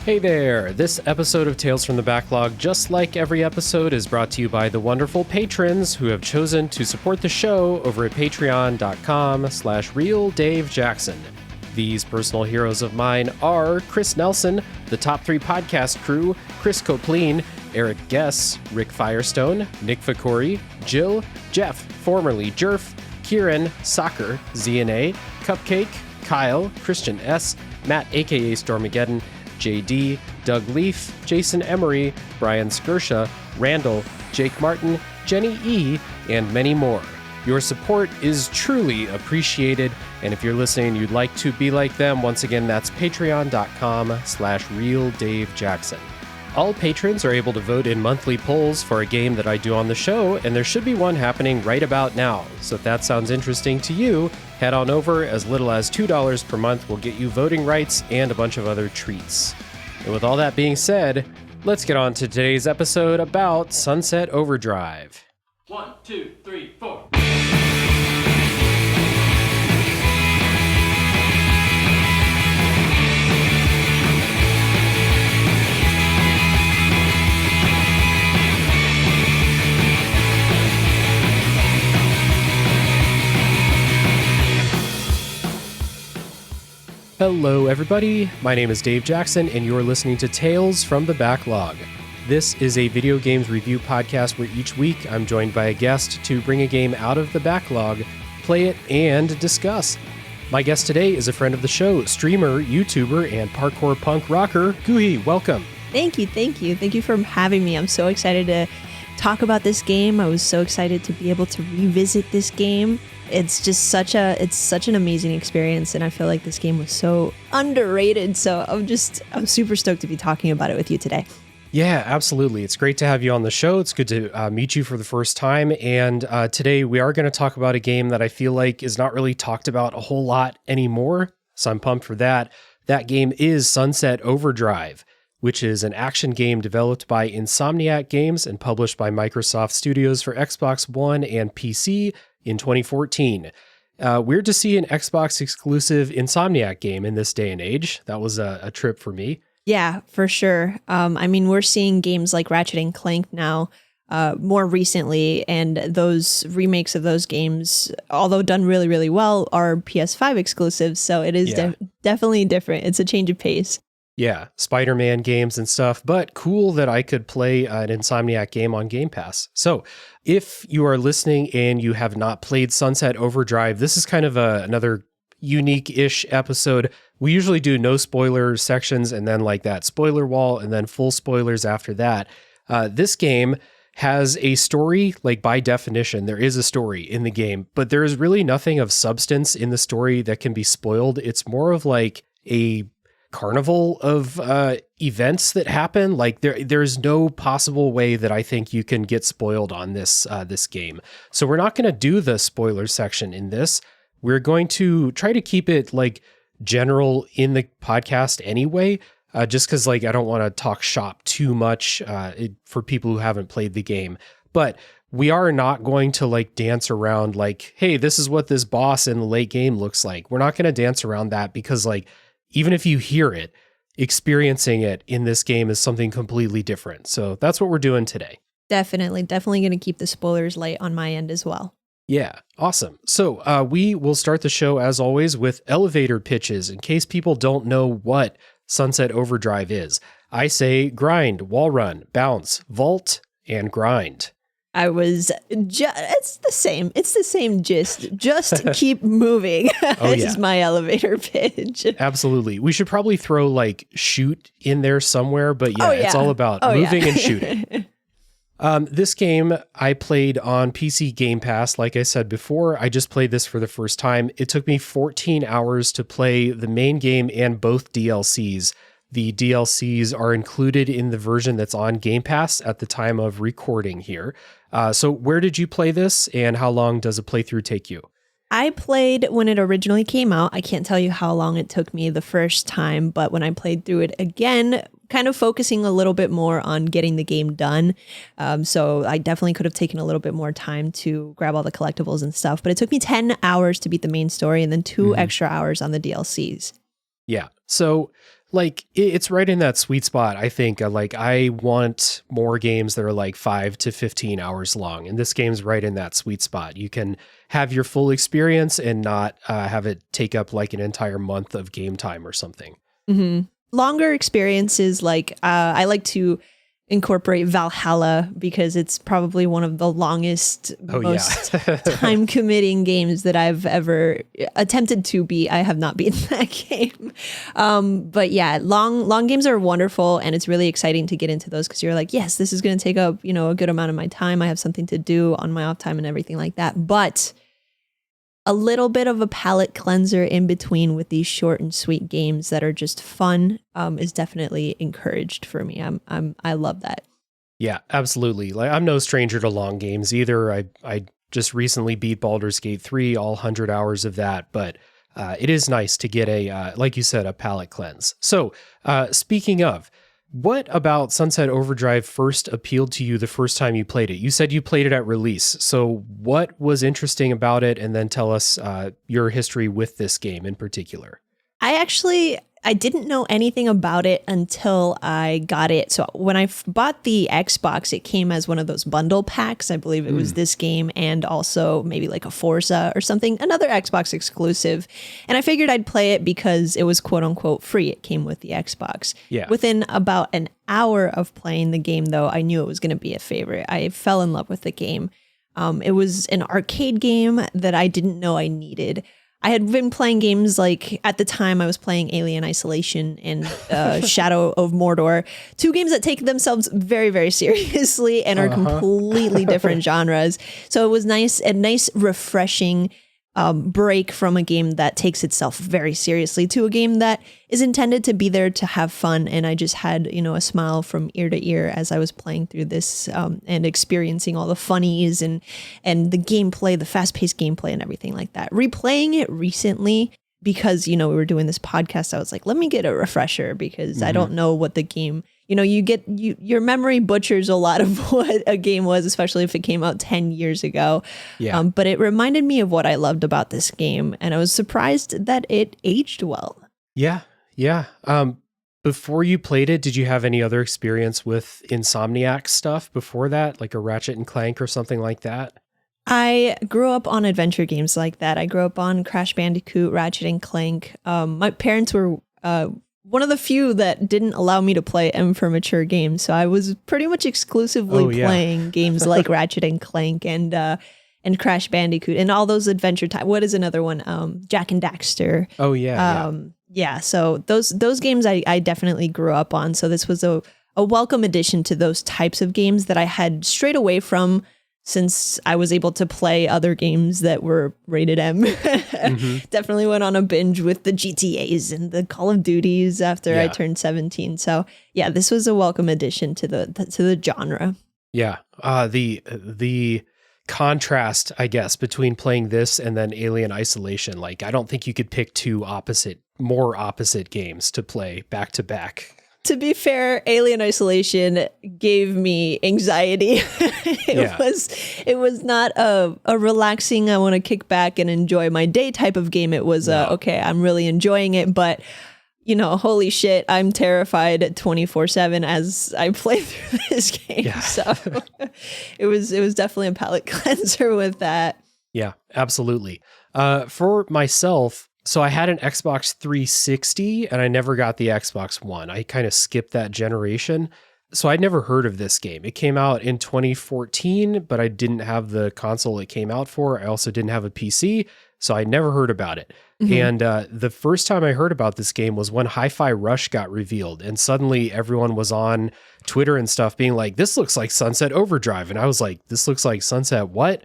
Hey there! This episode of Tales from the Backlog, just like every episode, is brought to you by the wonderful patrons who have chosen to support the show over at patreon.com/RealDaveJackson. These personal heroes of mine are Chris Nelson, the Top 3 Podcast Crew, Chris Copleen, Eric Guess, Rick Firestone, Nick Ficori, Jill, Jeff, formerly Jerf, Kieran, Soccer, ZNA, Cupcake, Kyle, Christian S., Matt aka Stormageddon, JD, Doug Leaf, Jason Emery, Brian Skirsha, Randall, Jake Martin, Jenny E., and many more. Your support is truly appreciated, and if you're listening and you'd like to be like them, once again, that's patreon.com/RealDaveJackson. All patrons are able to vote in monthly polls for a game that I do on the show, and there should be one happening right about now. So if that sounds interesting to you, head on over. As little as $2 per month will get you voting rights and a bunch of other treats. And with all that being said, let's get on to today's episode about Sunset Overdrive. 1, 2, 3, 4. Hello everybody, my name is Dave Jackson and you're listening to Tales from the Backlog. This is a video games review podcast where each week I'm joined by a guest to bring a game out of the backlog, play it, and discuss. My guest today is a friend of the show, streamer, YouTuber, and parkour punk rocker, Goohi. Welcome. Thank you. Thank you for having me. I'm so excited to talk about this game. I was so excited to be able to revisit this game. It's just such an amazing experience, and I feel like this game was so underrated. So I'm super stoked to be talking about it with you today. Yeah, absolutely. It's great to have you on the show. It's good to meet you for the first time. And today we are going to talk about a game that I feel like is not really talked about a whole lot anymore. So I'm pumped for that. That game is Sunset Overdrive, which is an action game developed by Insomniac Games and published by Microsoft Studios for Xbox One and PC in 2014. Weird to see an Xbox exclusive Insomniac game in this day and age. That was a trip for me. Yeah, for sure. I mean, we're seeing games like Ratchet and Clank now more recently, and those remakes of those games, although done really, really well, are PS5 exclusives. So it is definitely different. It's a change of pace. Yeah, Spider-Man games and stuff, but cool that I could play an Insomniac game on Game Pass. So if you are listening and you have not played Sunset Overdrive, this is kind of another unique-ish episode. We usually do no spoiler sections and then like that spoiler wall and then full spoilers after that. This game has a story, like by definition, there is a story in the game, but there is really nothing of substance in the story that can be spoiled. It's more of like a carnival of events that happen. Like there's no possible way that I think you can get spoiled on this game. So we're not going to do the spoiler section in this. We're going to try to keep it like general in the podcast anyway, just because like I don't want to talk shop too much for people who haven't played the game. But we are not going to like dance around like, hey, this is what this boss in the late game looks like. We're not going to dance around that because like even if you hear it, experiencing it in this game is something completely different. So that's what we're doing today. Definitely going to keep the spoilers light on my end as well. Yeah, awesome. So we will start the show, as always, with elevator pitches in case people don't know what Sunset Overdrive is. I say grind, wall run, bounce, vault, and grind. It's the same. It's the same gist. Just keep moving. This is my elevator pitch. Absolutely. We should probably throw like shoot in there somewhere, but it's all about moving and shooting. This game I played on PC Game Pass. Like I said before, I just played this for the first time. It took me 14 hours to play the main game and both DLCs. The DLCs are included in the version that's on Game Pass at the time of recording here. So where did you play this and how long does a playthrough take you? I played when it originally came out. I can't tell you how long it took me the first time, but when I played through it again, kind of focusing a little bit more on getting the game done. So I definitely could have taken a little bit more time to grab all the collectibles and stuff, but it took me 10 hours to beat the main story and then 2 extra hours on the DLCs. Yeah. So Like it's right in that sweet spot. I think like I want more games that are like 5 to 15 hours long. And this game's right in that sweet spot. You can have your full experience and not have it take up like an entire month of game time or something. Mm-hmm. Longer experiences, like I like to incorporate Valhalla because it's probably one of the longest, most time committing games that I've ever attempted to beat. I have not beaten that game. But yeah, long games are wonderful, and it's really exciting to get into those because you're like, yes, this is going to take up, a good amount of my time. I have something to do on my off time and everything like that. But a little bit of a palate cleanser in between with these short and sweet games that are just fun is definitely encouraged for me. I love that. Yeah, absolutely. Like I'm no stranger to long games either. I just recently beat Baldur's Gate 3, all 100 hours of that, but it is nice to get a, like you said, a palate cleanse. So speaking of, what about Sunset Overdrive first appealed to you the first time you played it? You said you played it at release. So what was interesting about it? And then tell us your history with this game in particular. I didn't know anything about it until I got it. So when I bought the Xbox, it came as one of those bundle packs. I believe it was this game and also maybe like a Forza or something, another Xbox exclusive. And I figured I'd play it because it was quote unquote free. It came with the Xbox. Yeah. Within about an hour of playing the game, though, I knew it was going to be a favorite. I fell in love with the game. It was an arcade game that I didn't know I needed. I had been playing games like at the time I was playing Alien Isolation and Shadow of Mordor, two games that take themselves very, very seriously and are completely different genres. So it was a nice, refreshing break from a game that takes itself very seriously to a game that is intended to be there to have fun. And I just had, a smile from ear to ear as I was playing through this and experiencing all the funnies and the gameplay, the fast-paced gameplay and everything like that. Replaying it recently because, we were doing this podcast, I was like, let me get a refresher because I don't know what the game, your memory butchers a lot of what a game was, especially if it came out 10 years ago. Yeah. But it reminded me of what I loved about this game. And I was surprised that it aged well. Yeah. Yeah. Before you played it, did you have any other experience with Insomniac stuff before that, like a Ratchet and Clank or something like that? I grew up on adventure games like that. I grew up on Crash Bandicoot, Ratchet and Clank. My parents were one of the few that didn't allow me to play M for mature games. So I was pretty much exclusively playing games like Ratchet and Clank and Crash Bandicoot and all those adventure type. What is another one? Jack and Daxter. Oh yeah. Yeah. So those games I definitely grew up on. So this was a welcome addition to those types of games that I had strayed away from since I was able to play other games that were rated M. Definitely went on a binge with the GTAs and the Call of Duties after I turned 17. So yeah, this was a welcome addition to the genre. Yeah. The contrast, I guess, between playing this and then Alien Isolation. Like, I don't think you could pick two more opposite games to play back to back. To be fair, Alien Isolation gave me anxiety. It was not a relaxing, I want to kick back and enjoy my day type of game. It was, okay, I'm really enjoying it, but holy shit, I'm terrified 24/7 as I play through this game. Yeah. So it was definitely a palate cleanser with that. Yeah, absolutely. For myself, so I had an Xbox 360 and I never got the Xbox One. I kind of skipped that generation. So I'd never heard of this game. It came out in 2014, but I didn't have the console it came out for. I also didn't have a PC, so I never heard about it. And the first time I heard about this game was when Hi-Fi Rush got revealed. And suddenly everyone was on Twitter and stuff being like, this looks like Sunset Overdrive. And I was like, this looks like Sunset what?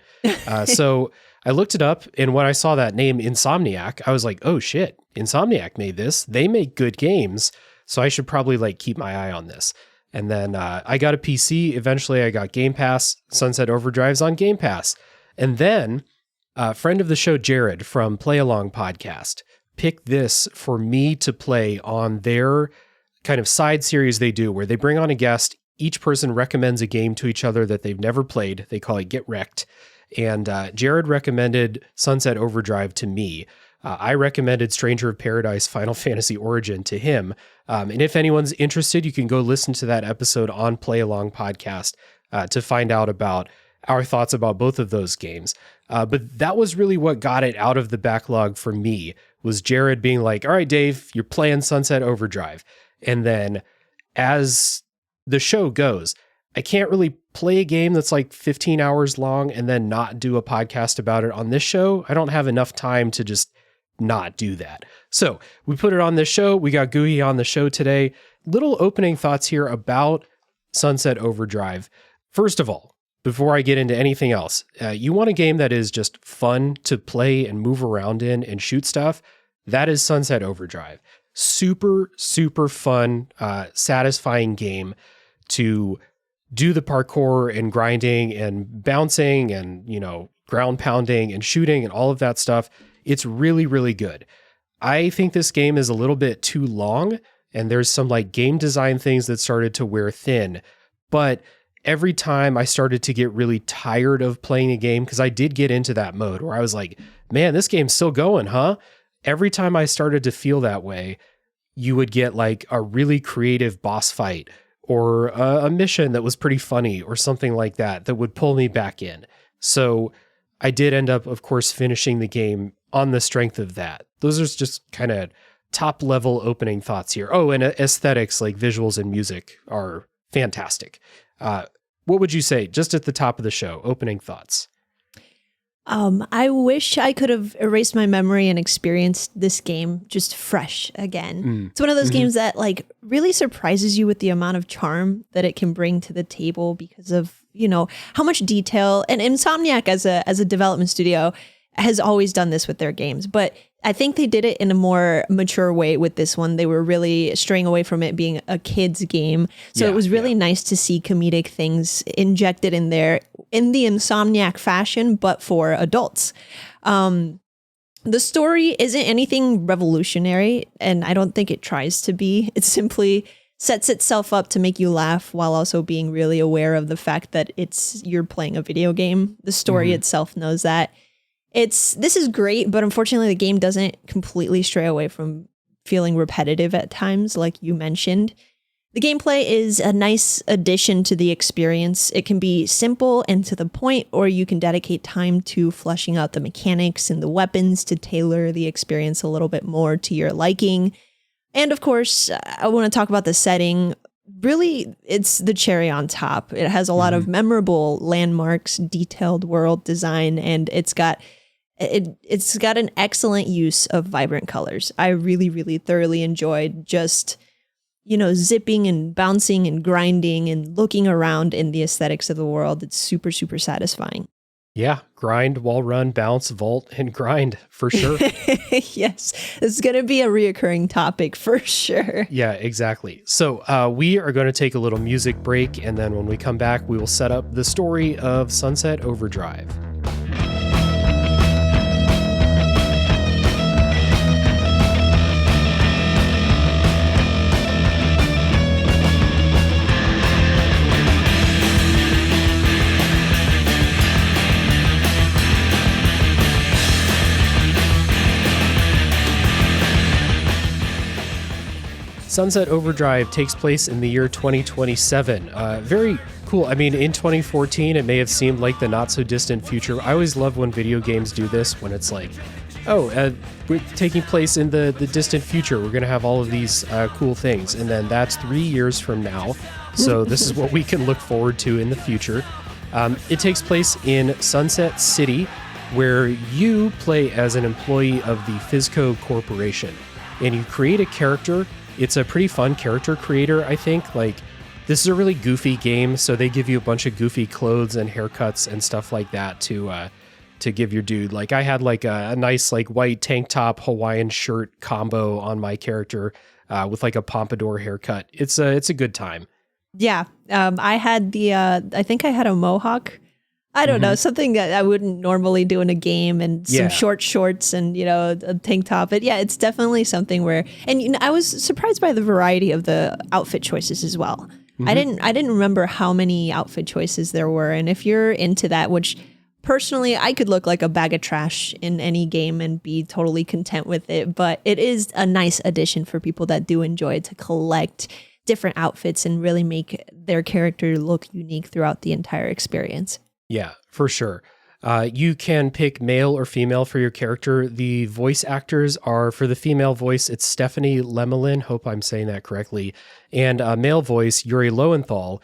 So I looked it up, and when I saw that name, Insomniac, I was like, oh shit, Insomniac made this. They make good games, so I should probably keep my eye on this. And then I got a PC. Eventually, I got Game Pass. Sunset Overdrive's on Game Pass. And then a friend of the show, Jared from Play Along Podcast, picked this for me to play on their kind of side series they do, where they bring on a guest. Each person recommends a game to each other that they've never played. They call it Get Wrecked. And Jared recommended Sunset Overdrive to me. I recommended Stranger of Paradise Final Fantasy Origin to him. And if anyone's interested, you can go listen to that episode on Play Along Podcast to find out about our thoughts about both of those games. But that was really what got it out of the backlog for me, was Jared being like, all right, Dave, you're playing Sunset Overdrive. And then as the show goes, I can't really play a game that's like 15 hours long and then not do a podcast about it on this show. I don't have enough time to just not do that. So we put it on this show. We got Goohi on the show today. Little opening thoughts here about Sunset Overdrive. First of all, before I get into anything else, you want a game that is just fun to play and move around in and shoot stuff. That is Sunset Overdrive. Super, super fun, satisfying game to do the parkour and grinding and bouncing and, ground pounding and shooting and all of that stuff. It's really, really good. I think this game is a little bit too long, and there's some like game design things that started to wear thin. But every time I started to get really tired of playing a game, because I did get into that mode where I was like, man, this game's still going, huh? Every time I started to feel that way, you would get like a really creative boss fight or a mission that was pretty funny or something like that that would pull me back in. So I did end up, of course, finishing the game on the strength of that. Those are just kind of top level opening thoughts here. Oh, and aesthetics like visuals and music are fantastic. What would you say just at the top of the show, opening thoughts? I wish I could have erased my memory and experienced this game just fresh again. It's one of those games that like really surprises you with the amount of charm that it can bring to the table because of, how much detail. And Insomniac as a development studio has always done this with their games, but I think they did it in a more mature way with this one. They were really straying away from it being a kid's game. So it was really nice to see comedic things injected in there in the Insomniac fashion, but for adults. The story isn't anything revolutionary, and I don't think it tries to be. It simply sets itself up to make you laugh while also being really aware of the fact that you're playing a video game. The story itself knows that. This is great, but unfortunately the game doesn't completely stray away from feeling repetitive at times, like you mentioned. The gameplay is a nice addition to the experience. It can be simple and to the point, or you can dedicate time to fleshing out the mechanics and the weapons to tailor the experience a little bit more to your liking. And of course, I want to talk about the setting. Really, it's the cherry on top. It has a lot of memorable landmarks, detailed world design, and it's got an excellent use of vibrant colors. I really, really thoroughly enjoyed just, zipping and bouncing and grinding and looking around in the aesthetics of the world. It's super, super satisfying. Yeah, grind, wall run, bounce, vault, and grind for sure. Yes, it's going to be a reoccurring topic for sure. Yeah, exactly. So we are going to take a little music break, and then when we come back, we will set up the story of Sunset Overdrive. Sunset Overdrive takes place in the year 2027. Very cool. I mean, in 2014, it may have seemed like the not so distant future. I always love when video games do this, when it's like, we're taking place in the distant future. We're going to have all of these cool things. And then that's 3 years from now. So this is what we can look forward to in the future. It takes place in Sunset City, where you play as an employee of the Fizco Corporation. And you create a character. It's a pretty fun character creator, I think. Like, this is a really goofy game, so they give you a bunch of goofy clothes and haircuts and stuff like that to give your dude. Like, I had like a nice like white tank top Hawaiian shirt combo on my character with like a pompadour haircut. It's a good time. Yeah, I had I think I had a mohawk. I don't know, something that I wouldn't normally do in a game, and some short shorts and, a tank top. But yeah, it's definitely something where, and I was surprised by the variety of the outfit choices as well. I didn't remember how many outfit choices there were. And if you're into that, which personally, I could look like a bag of trash in any game and be totally content with it, but it is a nice addition for people that do enjoy to collect different outfits and really make their character look unique throughout the entire experience. Yeah, for sure. You can pick male or female for your character. The voice actors are, for the female voice, it's Stephanie Lemelin. Hope I'm saying that correctly. And male voice, Yuri Lowenthal,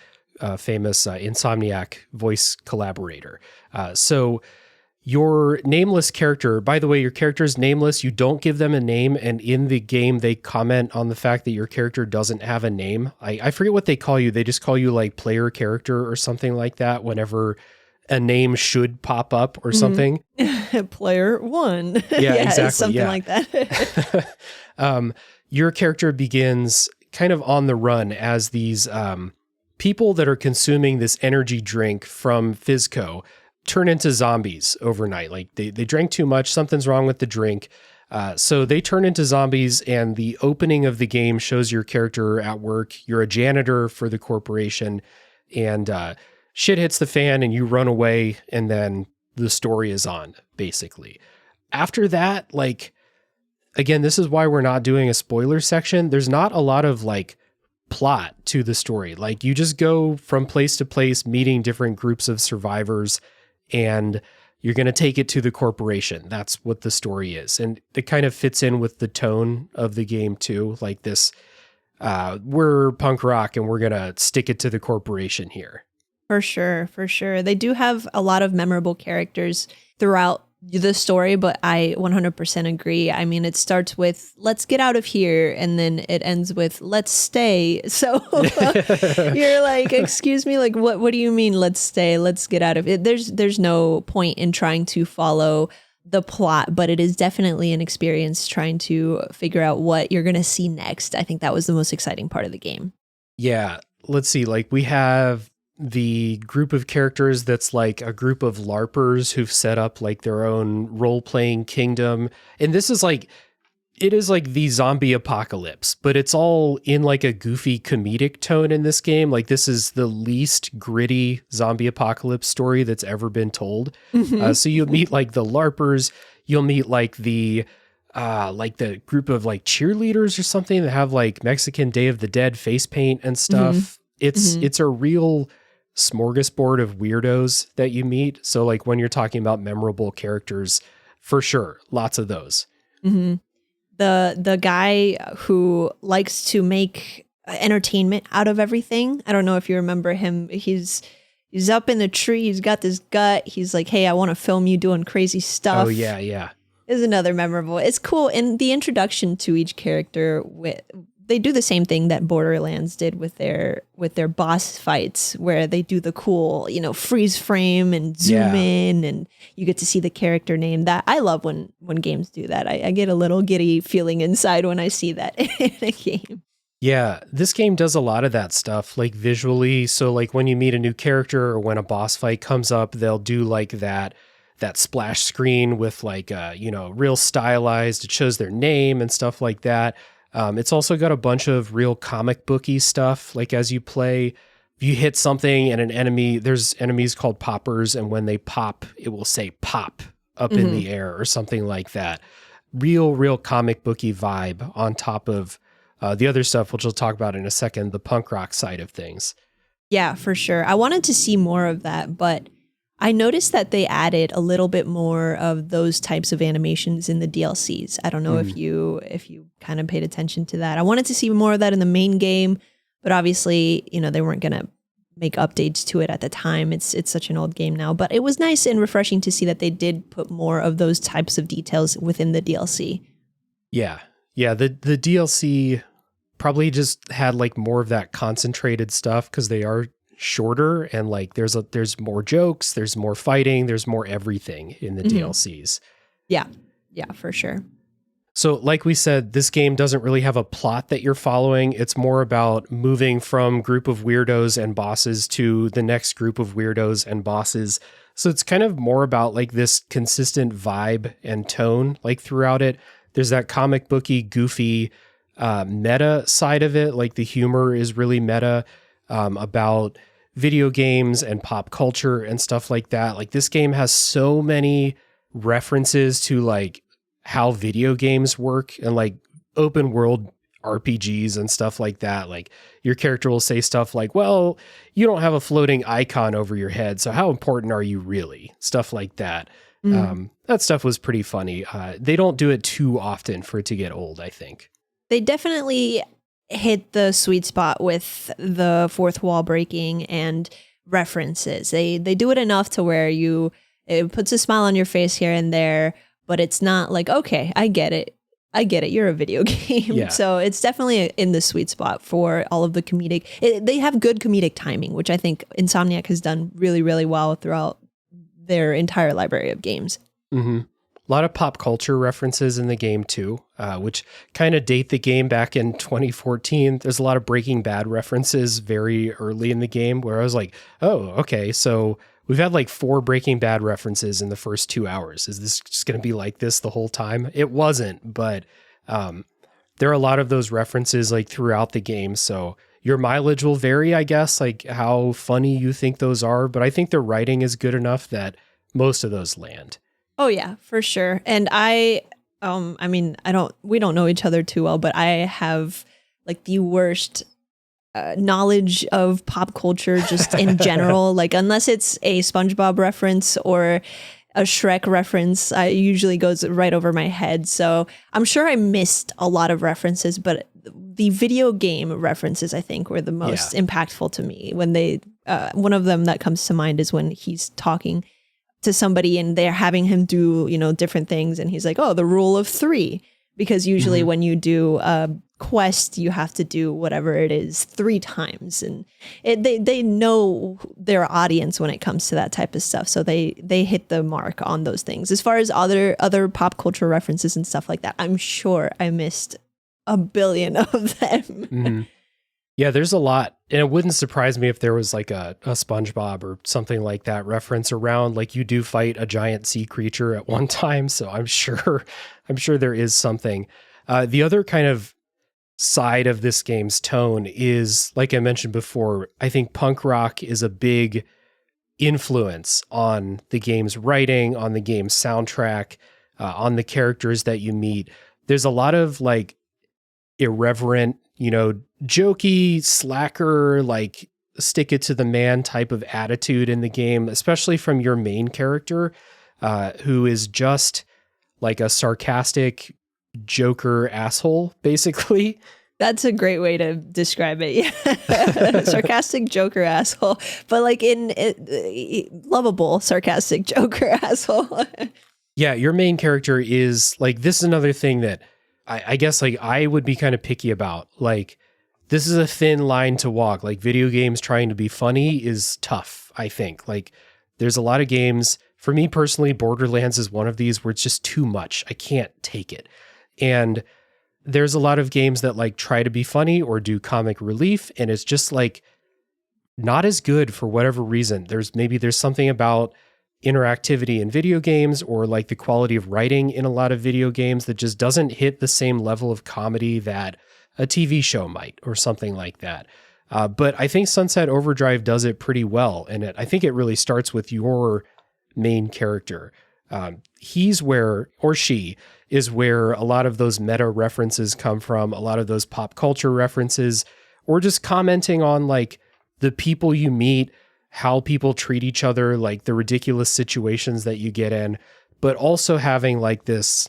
famous Insomniac voice collaborator. So your nameless character, by the way, your character is nameless. You don't give them a name. And in the game, they comment on the fact that your character doesn't have a name. I forget what they call you. They just call you like player character or something like that whenever a name should pop up or something. Player one. Yeah, exactly. Something like that. Your character begins kind of on the run as these people that are consuming this energy drink from Fizco turn into zombies overnight. Like they drank too much, something's wrong with the drink. So they turn into zombies, and the opening of the game shows your character at work. You're a janitor for the corporation, and shit hits the fan and you run away, and then the story is on, basically. After that, like, again, this is why we're not doing a spoiler section. There's not a lot of like plot to the story. Like, you just go from place to place, meeting different groups of survivors, and you're going to take it to the corporation. That's what the story is. And it kind of fits in with the tone of the game too. Like this, we're punk rock and we're going to stick it to the corporation here. For sure, for sure. They do have a lot of memorable characters throughout the story, but I 100% agree. I mean, it starts with, let's get out of here, and then it ends with, let's stay. So you're like, excuse me, like, what do you mean, let's stay, let's get out of it? There's no point in trying to follow the plot, but it is definitely an experience trying to figure out what you're going to see next. I think that was the most exciting part of the game. Yeah, let's see. Like, we have the group of characters that's like a group of LARPers who've set up like their own role-playing kingdom. And this is like, it is like the zombie apocalypse, but it's all in like a goofy comedic tone in this game. Like, this is the least gritty zombie apocalypse story that's ever been told. So you'll meet like the LARPers, you'll meet like the group of like cheerleaders or something that have like Mexican Day of the Dead face paint and stuff. It's a real smorgasbord of weirdos that you meet. So like when you're talking about memorable characters, for sure, lots of those. The guy who likes to make entertainment out of everything. I don't know if you remember him. He's up in the tree. He's got this gut. He's like, hey, I want to film you doing crazy stuff. Oh yeah. Is another memorable. It's cool. And the introduction to each character, they do the same thing that Borderlands did with their boss fights, where they do the cool, freeze frame and zoom in, and you get to see the character name. That I love when games do that. I get a little giddy feeling inside when I see that in a game. Yeah, this game does a lot of that stuff, like visually. So like when you meet a new character or when a boss fight comes up, they'll do like that splash screen with like real stylized. It shows their name and stuff like that. It's also got a bunch of real comic booky stuff. Like as you play, if you hit something and there's enemies called poppers, and when they pop, it will say pop up in the air or something like that. Real comic booky vibe on top of the other stuff, which we'll talk about in a second, the punk rock side of things. Yeah, for sure. I wanted to see more of that, but I noticed that they added a little bit more of those types of animations in the DLCs. I don't know if you kind of paid attention to that. I wanted to see more of that in the main game, but obviously, they weren't going to make updates to it at the time. It's such an old game now, but it was nice and refreshing to see that they did put more of those types of details within the DLC. Yeah. The DLC probably just had like more of that concentrated stuff because they are shorter, and like there's more jokes, there's more fighting, there's more everything in the DLCs. Yeah, for sure. So like we said, this game doesn't really have a plot that you're following. It's more about moving from group of weirdos and bosses to the next group of weirdos and bosses. So it's kind of more about like this consistent vibe and tone like throughout it. There's that comic booky, goofy meta side of it. Like the humor is really meta about video games and pop culture and stuff like that. Like this game has so many references to like how video games work and like open world RPGs and stuff like that. Like your character will say stuff like, well, you don't have a floating icon over your head, so how important are you really? Stuff like that. That stuff was pretty funny. They don't do it too often for it to get old, I think. They definitely hit the sweet spot with the fourth wall breaking and references. They do it enough to where it puts a smile on your face here and there, but it's not like, okay, I get it. You're a video game. Yeah. So it's definitely in the sweet spot for all of the comedic. They have good comedic timing, which I think Insomniac has done really, really well throughout their entire library of games. Mm-hmm. A lot of pop culture references in the game too, which kind of date the game back in 2014. There's a lot of Breaking Bad references very early in the game where I was like, oh, okay, so we've had like 4 Breaking Bad references in the first 2 hours. Is this just going to be like this the whole time? It wasn't, but there are a lot of those references like throughout the game. So your mileage will vary, I guess, like how funny you think those are. But I think the writing is good enough that most of those land. Oh yeah, for sure. And we don't know each other too well, but I have like the worst knowledge of pop culture just in general. Like unless it's a SpongeBob reference or a Shrek reference, it usually goes right over my head. So I'm sure I missed a lot of references, but the video game references I think were the most impactful to me. When one of them that comes to mind is when he's talking to somebody and they're having him do, different things. And he's like, oh, the rule of 3, because usually when you do a quest, you have to do whatever it is 3 times. And they know their audience when it comes to that type of stuff. So they hit the mark on those things. As far as other pop culture references and stuff like that, I'm sure I missed a billion of them. Mm-hmm. Yeah, there's a lot. And it wouldn't surprise me if there was like a SpongeBob or something like that reference around. Like you do fight a giant sea creature at one time. So I'm sure there is something. The other kind of side of this game's tone is, like I mentioned before, I think punk rock is a big influence on the game's writing, on the game's soundtrack, on the characters that you meet. There's a lot of like irreverent, jokey, slacker, like stick it to the man type of attitude in the game, especially from your main character, who is just like a sarcastic Joker asshole, basically. That's a great way to describe it. Yeah. Sarcastic Joker asshole, but like lovable sarcastic Joker asshole. Yeah, your main character is like, this is another thing that I guess like I would be kind of picky about. Like, this is a thin line to walk. Like video games trying to be funny is tough, I think. Like there's a lot of games, for me personally, Borderlands is one of these where it's just too much. I can't take it. And there's a lot of games that like try to be funny or do comic relief, and it's just like not as good for whatever reason. There's something about interactivity in video games or like the quality of writing in a lot of video games that just doesn't hit the same level of comedy that a TV show might or something like that. But I think Sunset Overdrive does it pretty well. And I think it really starts with your main character. He's where, or she is where a lot of those meta references come from, a lot of those pop culture references, or just commenting on like the people you meet, how people treat each other, like the ridiculous situations that you get in, but also having like this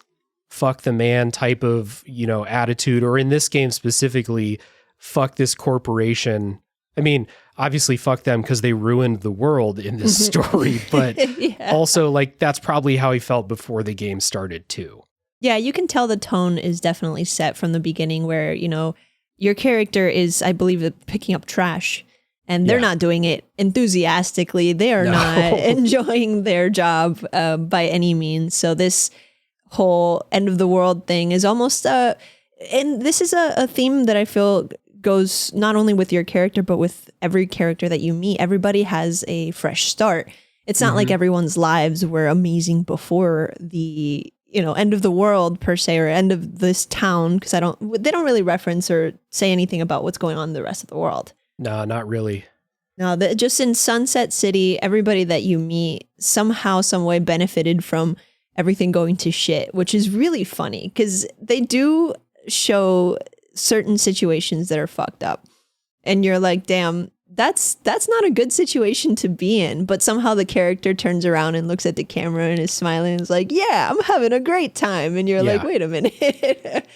fuck the man type of, attitude, or in this game specifically, fuck this corporation. I mean, obviously fuck them because they ruined the world in this story, but also like that's probably how he felt before the game started too. Yeah, you can tell the tone is definitely set from the beginning where, your character is, I believe, picking up trash. And they're not doing it enthusiastically. They are not enjoying their job by any means. So this whole end of the world thing is almost, and this is a theme that I feel goes not only with your character, but with every character that you meet. Everybody has a fresh start. It's not like everyone's lives were amazing before the, end of the world per se, or end of this town, because they don't really reference or say anything about what's going on in the rest of the world. No, not really. No, just in Sunset City, everybody that you meet somehow, some way benefited from everything going to shit, which is really funny because they do show certain situations that are fucked up. And you're like, damn, that's not a good situation to be in. But somehow the character turns around and looks at the camera and is smiling and is like, yeah, I'm having a great time. And you're like, wait a minute.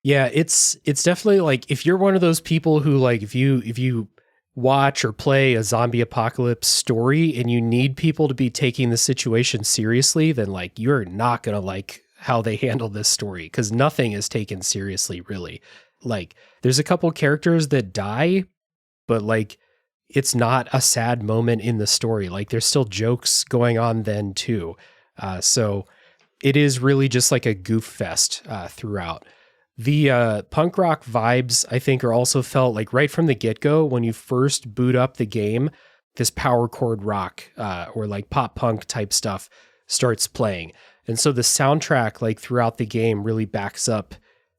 Yeah, it's definitely like if you're one of those people who like if you watch or play a zombie apocalypse story and you need people to be taking the situation seriously, then like you're not going to like how they handle this story because nothing is taken seriously really. Like there's a couple characters that die, but like it's not a sad moment in the story. Like there's still jokes going on then too. So it is really just like a goof fest throughout. The punk rock vibes, I think, are also felt like right from the get-go when you first boot up the game, this power chord rock or like pop punk type stuff starts playing. And so the soundtrack like throughout the game really backs up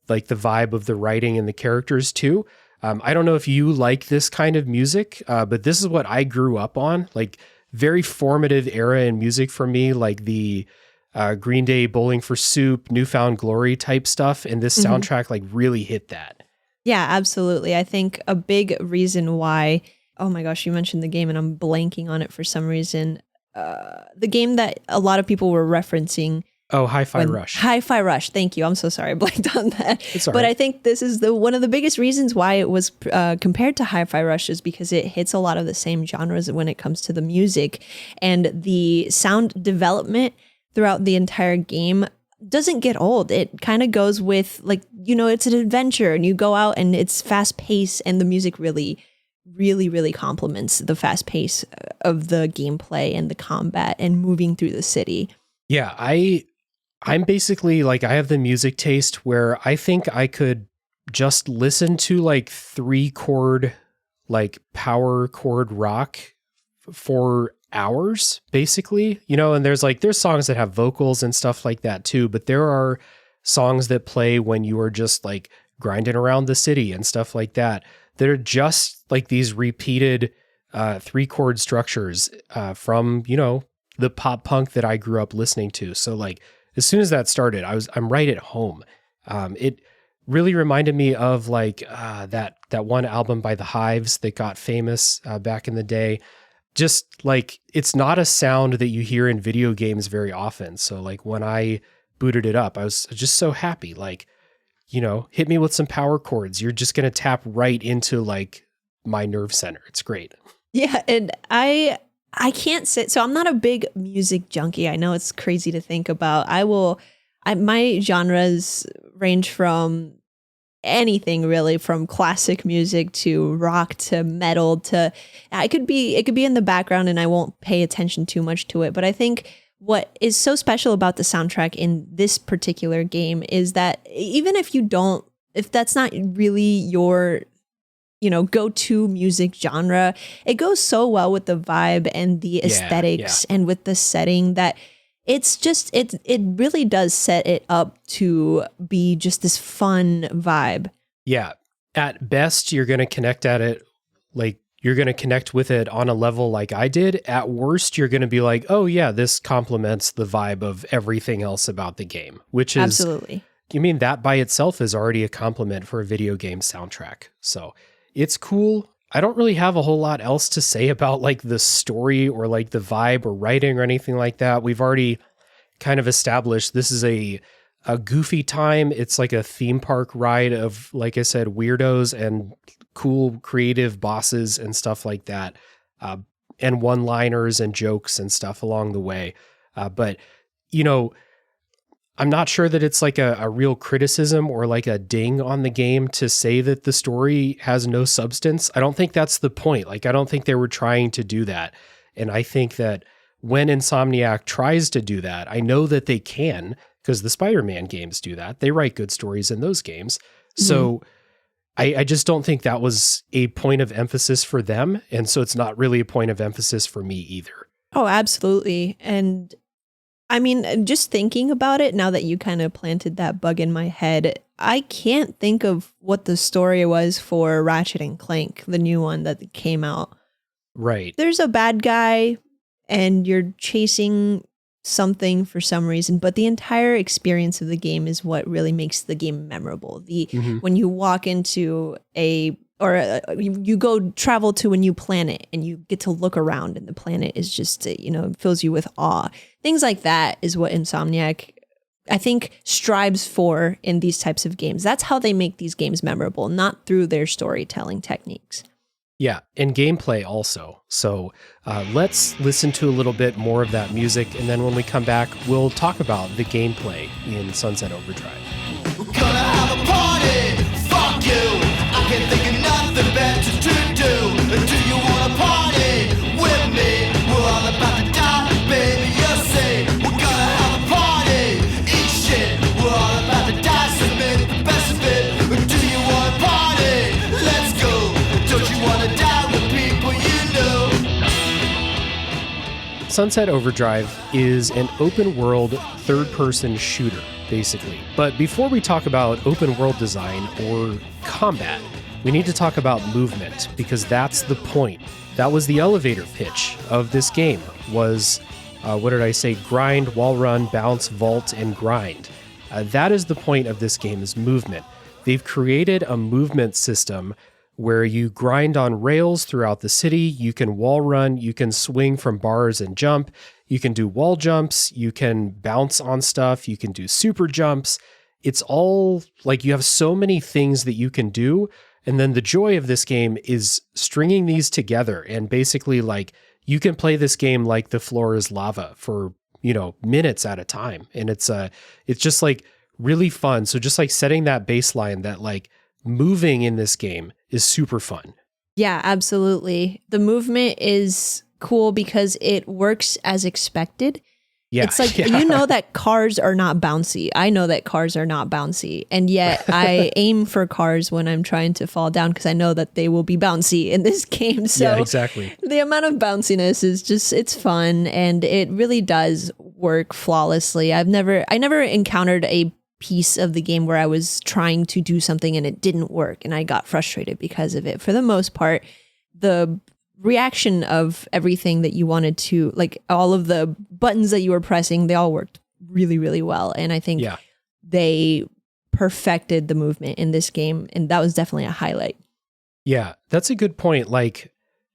like the vibe of the writing and the characters too. I don't know if you like this kind of music, but this is what I grew up on, like very formative era in music for me, like the Green Day, Bowling for Soup, Newfound Glory type stuff. And this soundtrack like really hit that. Yeah, absolutely. I think a big reason why, oh my gosh, you mentioned the game and I'm blanking on it for some reason. The game that a lot of people were referencing. Oh, Hi-Fi Rush. Hi-Fi Rush. Thank you. I'm so sorry. I blanked on that. It's all but right. I think this is one of the biggest reasons why it was compared to Hi-Fi Rush is because it hits a lot of the same genres when it comes to the music, and the sound development throughout the entire game doesn't get old. It kind of goes with like, it's an adventure and you go out and it's fast paced, and the music really, really, really complements the fast pace of the gameplay and the combat and moving through the city. Yeah, I'm basically like, I have the music taste where I think I could just listen to like 3-chord, like power chord rock for hours, basically, and there's songs that have vocals and stuff like that too, but there are songs that play when you are just like grinding around the city and stuff like that are just like these repeated 3-chord structures from, the pop punk that I grew up listening to. So like, as soon as that started, I'm right at home. It really reminded me of like that one album by the Hives that got famous back in the day. Just like, it's not a sound that you hear in video games very often. So like when I booted it up, I was just so happy. Like, hit me with some power chords. You're just going to tap right into like my nerve center. It's great. Yeah. And I can't say, so I'm not a big music junkie. I know it's crazy to think about. My genres range from anything really, from classic music to rock to metal to, it could be in the background and I won't pay attention too much to it. But I think what is so special about the soundtrack in this particular game is that even if that's not really your go-to music genre, it goes so well with the vibe and the aesthetics and with the setting that it's just, it really does set it up to be just this fun vibe. Yeah. At best, you're going to connect you're going to connect with it on a level like I did. At worst, you're going to be like, oh yeah, this complements the vibe of everything else about the game, which is absolutely. You mean that by itself is already a compliment for a video game soundtrack. So it's cool. I don't really have a whole lot else to say about like the story or like the vibe or writing or anything like that. We've already kind of established this is a goofy time. It's like a theme park ride of, like I said, weirdos and cool creative bosses and stuff like that. And one-liners and jokes and stuff along the way. But, I'm not sure that it's like a real criticism or like a ding on the game to say that the story has no substance. I don't think that's the point. Like, I don't think they were trying to do that. And I think that when Insomniac tries to do that, I know that they can, because the Spider-Man games do that. They write good stories in those games. So I just don't think that was a point of emphasis for them. And so it's not really a point of emphasis for me either. Oh, absolutely. And I mean, just thinking about it, now that you kind of planted that bug in my head, I can't think of what the story was for Ratchet and Clank, the new one that came out Right. There's a bad guy and you're chasing something for some reason, but the entire experience of the game is what really makes the game memorable. When you walk into you go travel to a new planet and you get to look around and the planet is just, fills you with awe. Things like that is what Insomniac, I think, strives for in these types of games. That's how they make these games memorable, not through their storytelling techniques. Yeah, and gameplay also. So let's listen to a little bit more of that music, and then when we come back, we'll talk about the gameplay in Sunset Overdrive. We're gonna have a party, fuck you. I can't think of nothing better to do. Do you wanna party with me? We're all about to die, baby, you see. We're gonna have a party, eat shit. We're all about to die, submit the best of it. Do you wanna party? Let's go. Don't you wanna die with people you know? Sunset Overdrive is an open-world third-person shooter, basically. But before we talk about open-world design or combat, we need to talk about movement, because that's the point. That was the elevator pitch of this game, was, grind, wall run, bounce, vault, and grind. That is the point of this game, is movement. They've created a movement system where you grind on rails throughout the city, you can wall run, you can swing from bars and jump, you can do wall jumps, you can bounce on stuff, you can do super jumps. It's all like you have so many things that you can do. And then the joy of this game is stringing these together, and basically like you can play this game like the floor is lava for, minutes at a time. And it's just like really fun. So just like setting that baseline that like moving in this game is super fun. Yeah, absolutely. The movement is cool because it works as expected. Yeah. It's like, you know that cars are not bouncy. I know that cars are not bouncy. And yet I aim for cars when I'm trying to fall down because I know that they will be bouncy in this game. So yeah, exactly. The amount of bounciness is just, it's fun. And it really does work flawlessly. I never encountered a piece of the game where I was trying to do something and it didn't work and I got frustrated because of it. For the most part, the reaction of everything that you wanted to, like all of the buttons that you were pressing, they all worked really, really well. And I think they perfected the movement in this game. And that was definitely a highlight. Yeah, that's a good point. Like,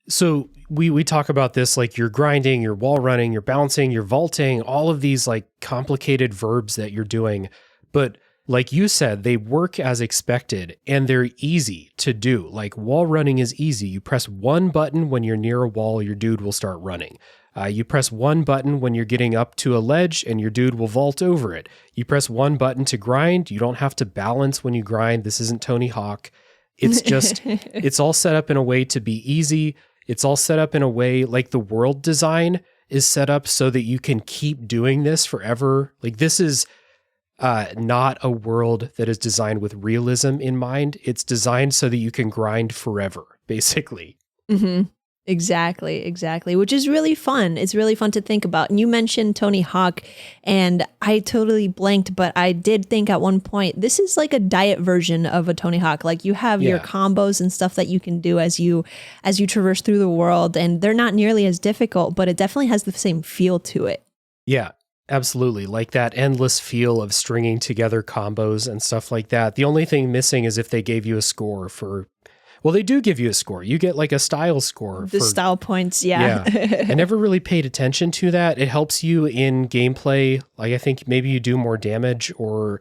so we talk about this, like you're grinding, you're wall running, you're bouncing, you're vaulting, all of these like complicated verbs that you're doing. But like you said, they work as expected and they're easy to do. Like wall running is easy. You press one button when you're near a wall, your dude will start running. You press one button when you're getting up to a ledge and your dude will vault over it. You press one button to grind. You don't have to balance when you grind. This isn't Tony Hawk. It's just, it's all set up in a way to be easy. It's all set up in a way like the world design is set up so that you can keep doing this forever. Like this is not a world that is designed with realism in mind. It's designed so that you can grind forever, basically. Mm-hmm. Exactly. Which is really fun. It's really fun to think about. And you mentioned Tony Hawk, and I totally blanked, but I did think at one point, this is like a diet version of a Tony Hawk. Like you have your combos and stuff that you can do as you traverse through the world, and they're not nearly as difficult, but it definitely has the same feel to it. Yeah. Absolutely. Like that endless feel of stringing together combos and stuff like that. The only thing missing is if they gave you a score for, well, they do give you a score. You get like a style score. The style points. Yeah. I never really paid attention to that. It helps you in gameplay. Like I think maybe you do more damage or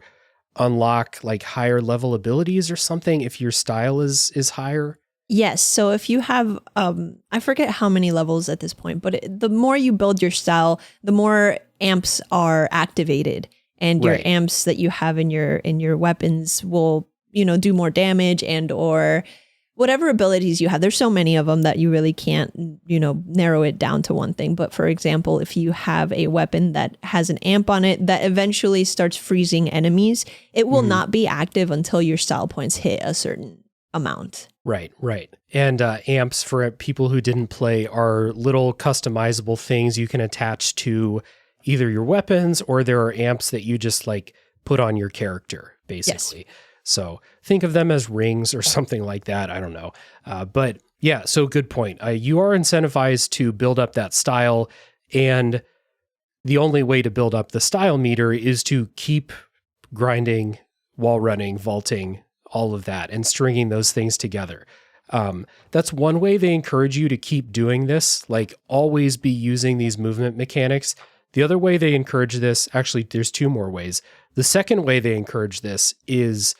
unlock like higher level abilities or something if your style is higher. Yes. So if you have, I forget how many levels at this point, but the more you build your style, the more amps are activated, and your amps that you have in your weapons will, do more damage and or whatever abilities you have. There's so many of them that you really can't, narrow it down to one thing. But for example, if you have a weapon that has an amp on it that eventually starts freezing enemies, it will not be active until your style points hit a certain amount. Right. And amps, for people who didn't play, are little customizable things you can attach to either your weapons, or there are amps that you just like put on your character, basically. Yes. So think of them as rings or something like that. I don't know. But Yeah, so good point. You are incentivized to build up that style, and the only way to build up the style meter is to keep grinding, wall running, vaulting, all of that, and stringing those things together. That's one way they encourage you to keep doing this, like always be using these movement mechanics. The other way they encourage this, actually, there's two more ways. The second way they encourage this is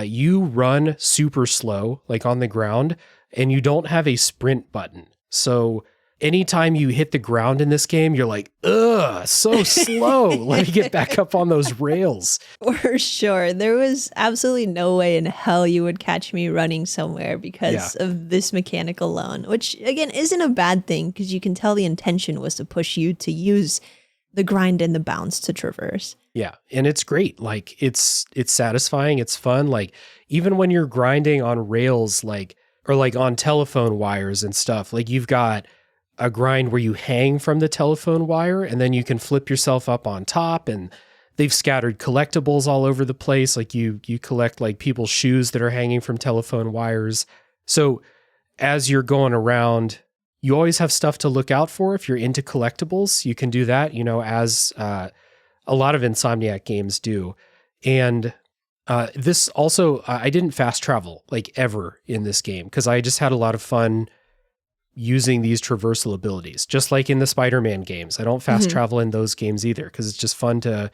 you run super slow, like on the ground, and you don't have a sprint button. So anytime you hit the ground in this game, you're like, ugh, so slow. Let me get back up on those rails. For sure. There was absolutely no way in hell you would catch me running somewhere because of this mechanic alone, which again isn't a bad thing because you can tell the intention was to push you to use the grind and the bounce to traverse. Yeah, and it's great. Like it's satisfying, it's fun. Like even when you're grinding on rails, like or like on telephone wires and stuff, like you've got a grind where you hang from the telephone wire and then you can flip yourself up on top, and they've scattered collectibles all over the place. Like you collect like people's shoes that are hanging from telephone wires. So as you're going around, you always have stuff to look out for. If you're into collectibles, you can do that, as a lot of Insomniac games do. And this also, I didn't fast travel like ever in this game because I just had a lot of fun using these traversal abilities, just like in the Spider-Man games. I don't fast travel in those games either because it's just fun to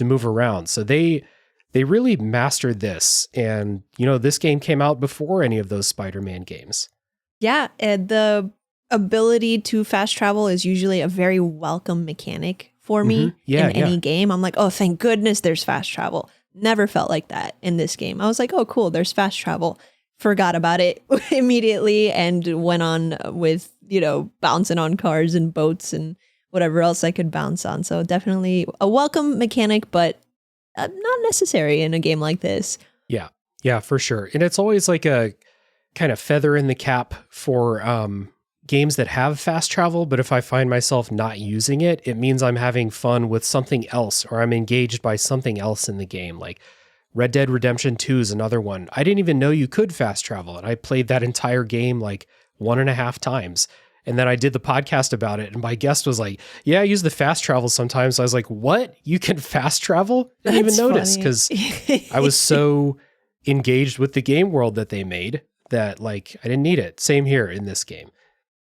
move around. So they really mastered this. And, this game came out before any of those Spider-Man games. Yeah, and the ability to fast travel is usually a very welcome mechanic for me in any game. I'm like, oh, thank goodness there's fast travel. Never felt like that in this game. I was like, oh, cool, there's fast travel. Forgot about it immediately and went on with, bouncing on cars and boats and whatever else I could bounce on. So definitely a welcome mechanic, but not necessary in a game like this. Yeah, for sure. And it's always like a kind of feather in the cap for games that have fast travel, but if I find myself not using it, it means I'm having fun with something else or I'm engaged by something else in the game. Like Red Dead Redemption 2 is another one. I didn't even know you could fast travel, and I played that entire game like 1.5 times. And then I did the podcast about it, and my guest was like, yeah, I use the fast travel sometimes. So I was like, what? You can fast travel? Didn't even notice because I was so engaged with the game world that they made that like I didn't need it. Same here in this game.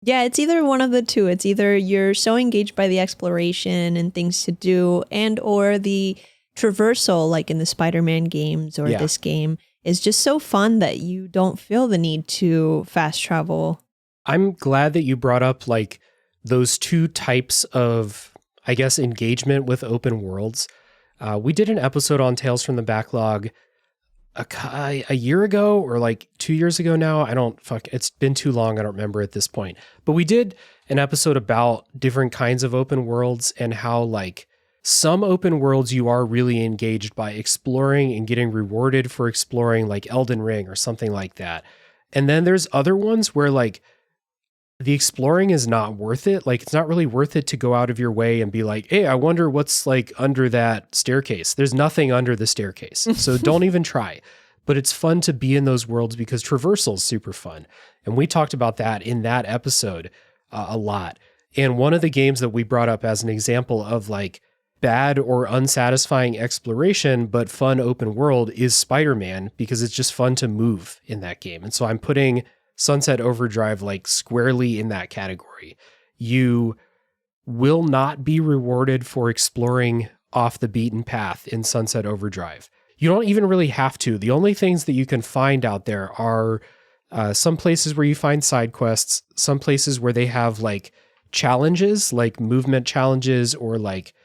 Yeah, it's either one of the two. It's either you're so engaged by the exploration and things to do and or the traversal like in the Spider-Man games or this game is just so fun that you don't feel the need to fast travel. I'm glad that you brought up like those two types of, I guess, engagement with open worlds. We did an episode on Tales from the Backlog a year ago or like 2 years ago now. It's been too long. I don't remember at this point, but we did an episode about different kinds of open worlds and how like some open worlds you are really engaged by exploring and getting rewarded for exploring, like Elden Ring or something like that. And then there's other ones where like the exploring is not worth it. Like it's not really worth it to go out of your way and be like, hey, I wonder what's like under that staircase. There's nothing under the staircase. So don't even try. But it's fun to be in those worlds because traversal is super fun. And we talked about that in that episode a lot. And one of the games that we brought up as an example of like bad or unsatisfying exploration, but fun open world is Spider-Man because it's just fun to move in that game. And so I'm putting Sunset Overdrive like squarely in that category. You will not be rewarded for exploring off the beaten path in Sunset Overdrive. You don't even really have to. The only things that you can find out there are some places where you find side quests, some places where they have like challenges, like movement challenges or like,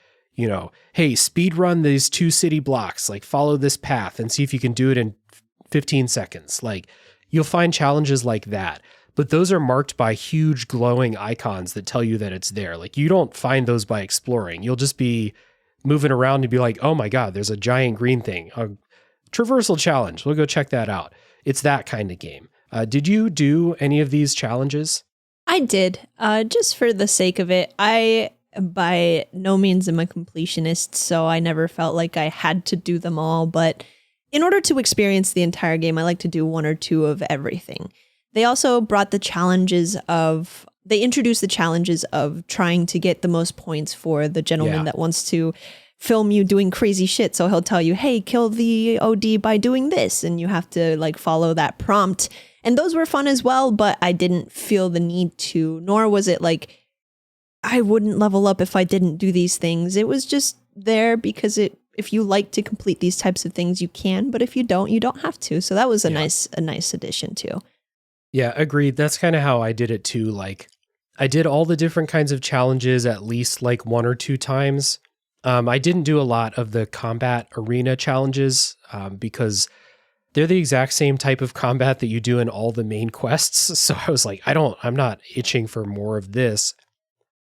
hey, speed run these 2 city blocks, like follow this path and see if you can do it in 15 seconds. Like you'll find challenges like that, but those are marked by huge glowing icons that tell you that it's there. Like you don't find those by exploring. You'll just be moving around and be like, oh my God, there's a giant green thing, a traversal challenge. We'll go check that out. It's that kind of game. Did you do any of these challenges? I did, just for the sake of it. I by no means am a completionist, so I never felt like I had to do them all. But in order to experience the entire game, I like to do 1 or 2 of everything. They also brought they introduced the challenges of trying to get the most points for the gentleman that wants to film you doing crazy shit. So he'll tell you, hey, kill the OD by doing this. And you have to like follow that prompt. And those were fun as well, but I didn't feel the need to, nor was it like, I wouldn't level up if I didn't do these things. It was just there because if you like to complete these types of things, you can, but if you don't have to. So that was a nice addition too. Yeah, agreed. That's kind of how I did it too. Like I did all the different kinds of challenges at least like 1 or 2 times. I didn't do a lot of the combat arena challenges because they're the exact same type of combat that you do in all the main quests. So I was like, I'm not itching for more of this.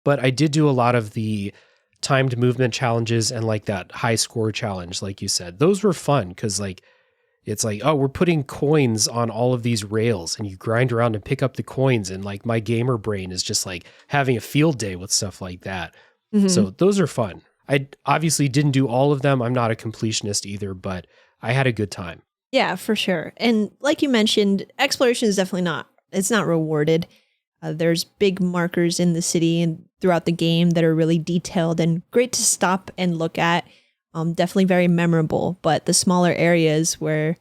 But I did do a lot of the timed movement challenges and like that high score challenge, like you said. Those were fun because like it's like, oh, we're putting coins on all of these rails and you grind around and pick up the coins. And like my gamer brain is just like having a field day with stuff like that. Mm-hmm. So those are fun. I obviously didn't do all of them. I'm not a completionist either, but I had a good time. Yeah, for sure. And like you mentioned, exploration is definitely it's not rewarded. There's big markers in the city and throughout the game that are really detailed and great to stop and look at. Definitely very memorable, but the smaller areas where,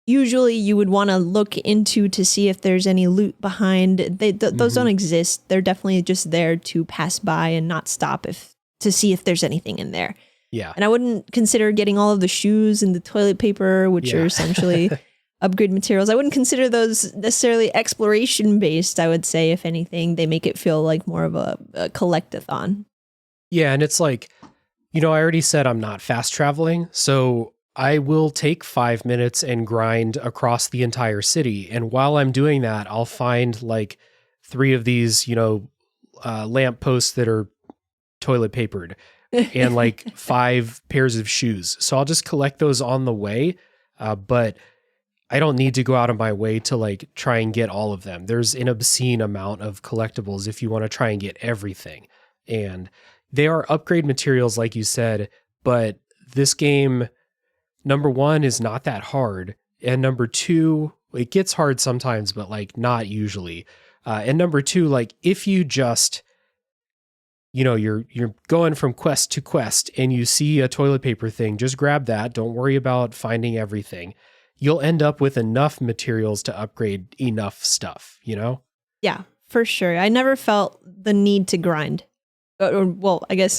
usually you would want to look into to see if there's any loot behind, those don't exist. They're definitely just there to pass by and not stop to see if there's anything in there. Yeah. And I wouldn't consider getting all of the shoes and the toilet paper, which are essentially upgrade materials. I wouldn't consider those necessarily exploration based. I would say, if anything, they make it feel like more of a collectathon. Yeah. And it's like, I already said I'm not fast traveling, so I will take 5 minutes and grind across the entire city. And while I'm doing that, I'll find like 3 of these, lamp posts that are toilet papered and like 5 pairs of shoes. So I'll just collect those on the way. But I don't need to go out of my way to like try and get all of them. There's an obscene amount of collectibles if you want to try and get everything. And they are upgrade materials, like you said, but this game, number 1, is not that hard. And number 2, it gets hard sometimes, but like not usually. And number 2, like if you just, you're going from quest to quest and you see a toilet paper thing, just grab that. Don't worry about finding everything. You'll end up with enough materials to upgrade enough stuff, Yeah, for sure. I never felt the need to grind. Well, I guess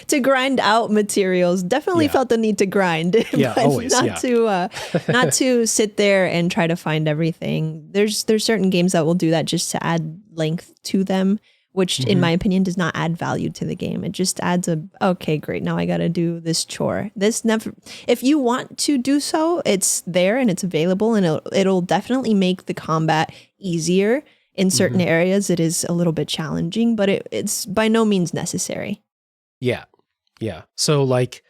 to grind out materials. Definitely felt the need to grind. Yeah, but always. Not to sit there and try to find everything. There's certain games that will do that just to add length to them, which in my opinion does not add value to the game. It just adds okay, great, now I got to do this chore. If you want to do so, it's there and it's available, and it'll definitely make the combat easier. In certain areas, it is a little bit challenging, but it's by no means necessary. Yeah. Yeah. So like,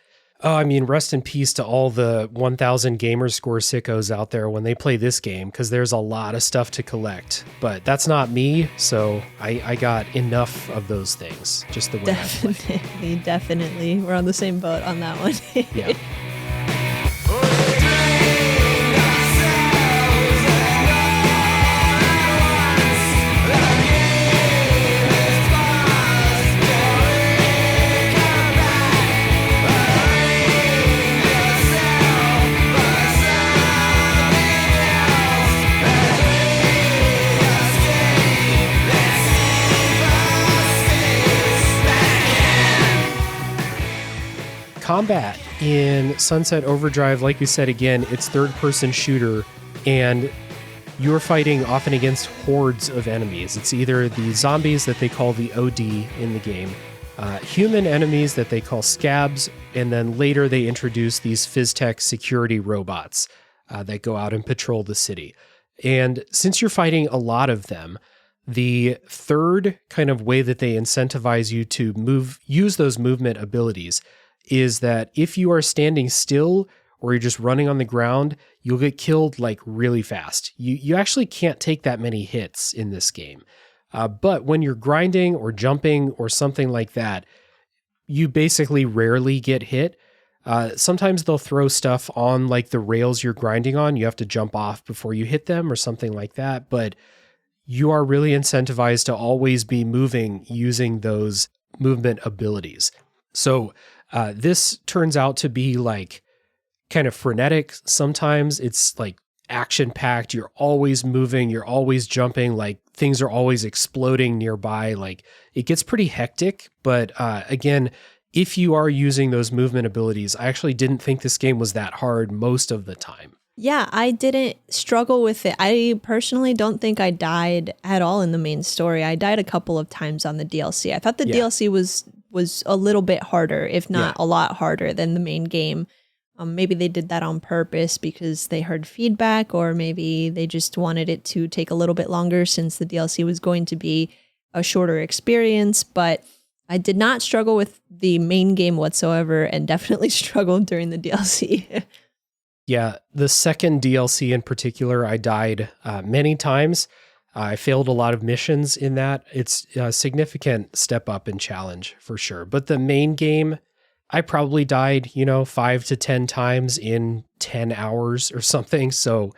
rest in peace to all the 1,000 gamer score sickos out there when they play this game, because there's a lot of stuff to collect. But that's not me, so I got enough of those things, just the way I play. Definitely. We're on the same boat on that one. Yeah. Combat in Sunset Overdrive, like we said again, it's third-person shooter, and you're fighting often against hordes of enemies. It's either the zombies that they call the OD in the game, human enemies that they call scabs, and then later they introduce these Phystech security robots that go out and patrol the city. And since you're fighting a lot of them, the third kind of way that they incentivize you to use those movement abilities is that if you are standing still or you're just running on the ground, you'll get killed like really fast. You actually can't take that many hits in this game. But when you're grinding or jumping or something like that, you basically rarely get hit. Sometimes they'll throw stuff on like the rails you're grinding on. You have to jump off before you hit them or something like that. But you are really incentivized to always be moving using those movement abilities. So this turns out to be like kind of frenetic. Sometimes it's like action packed. You're always moving. You're always jumping. Like things are always exploding nearby. Like it gets pretty hectic. But again, if you are using those movement abilities, I actually didn't think this game was that hard most of the time. Yeah, I didn't struggle with it. I personally don't think I died at all in the main story. I died a couple of times on the DLC. I thought the DLC was a little bit harder, if not a lot harder than the main game. Maybe they did that on purpose because they heard feedback, or maybe they just wanted it to take a little bit longer since the DLC was going to be a shorter experience. But I did not struggle with the main game whatsoever, and definitely struggled during the DLC. Yeah, the second DLC in particular, I died many times. I failed a lot of missions in that. It's a significant step up in challenge for sure. But the main game, I probably died, 5 to 10 times in 10 hours or something. So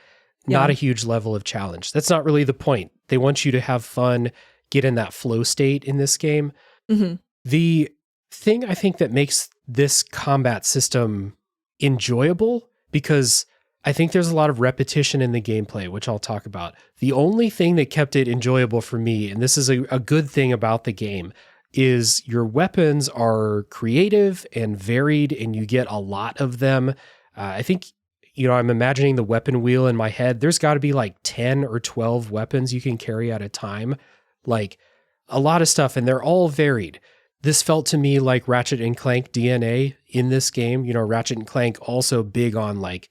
not a huge level of challenge. That's not really the point. They want you to have fun, get in that flow state in this game. Mm-hmm. The thing I think that makes this combat system enjoyable, because I think there's a lot of repetition in the gameplay, which I'll talk about. The only thing that kept it enjoyable for me, and this is a good thing about the game, is your weapons are creative and varied, and you get a lot of them. I think, I'm imagining the weapon wheel in my head. There's got to be like 10 or 12 weapons you can carry at a time. Like a lot of stuff, and they're all varied. This felt to me like Ratchet and Clank DNA in this game. Ratchet and Clank also big on like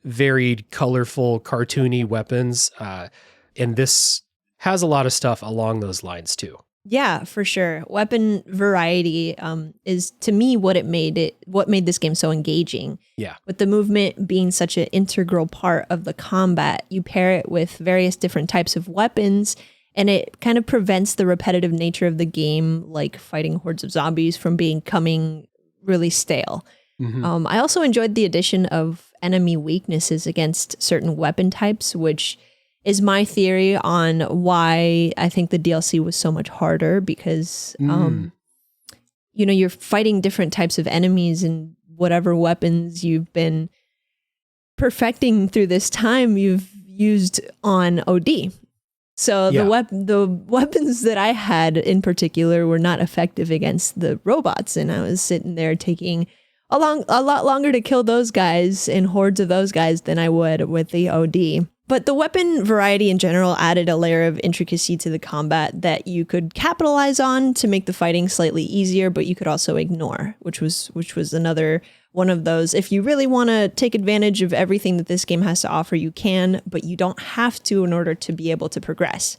varied, colorful, cartoony weapons. And this has a lot of stuff along those lines too. Yeah, for sure. Weapon variety is to me what made this game so engaging. Yeah. With the movement being such an integral part of the combat, you pair it with various different types of weapons, and it kind of prevents the repetitive nature of the game, like fighting hordes of zombies, from becoming really stale. Mm-hmm. I also enjoyed the addition of enemy weaknesses against certain weapon types, which is my theory on why I think the DLC was so much harder, because, you're fighting different types of enemies, and whatever weapons you've been perfecting through this time, you've used on OD. So the weapons that I had in particular were not effective against the robots, and I was sitting there taking a lot longer to kill those guys and hordes of those guys than I would with the OD. But the weapon variety in general added a layer of intricacy to the combat that you could capitalize on to make the fighting slightly easier, but you could also ignore, which was another one of those. If you really want to take advantage of everything that this game has to offer, you can, but you don't have to in order to be able to progress.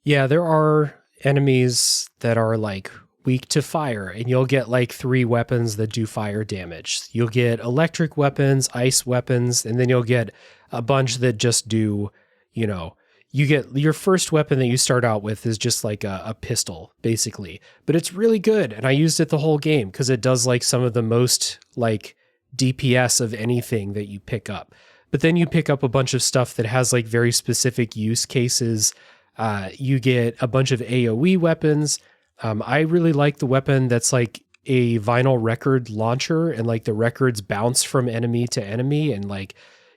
Yeah, there are enemies that are like weak to fire, and you'll get like 3 weapons that do fire damage. You'll get electric weapons, ice weapons, and then you'll get a bunch that just do, you get your first weapon that you start out with is just like a pistol, basically. But it's really good, and I used it the whole game because it does like some of the most like DPS of anything that you pick up. But then you pick up a bunch of stuff that has like very specific use cases. You get a bunch of AoE weapons. I really like the weapon that's like a vinyl record launcher, and like the records bounce from enemy to enemy, and like,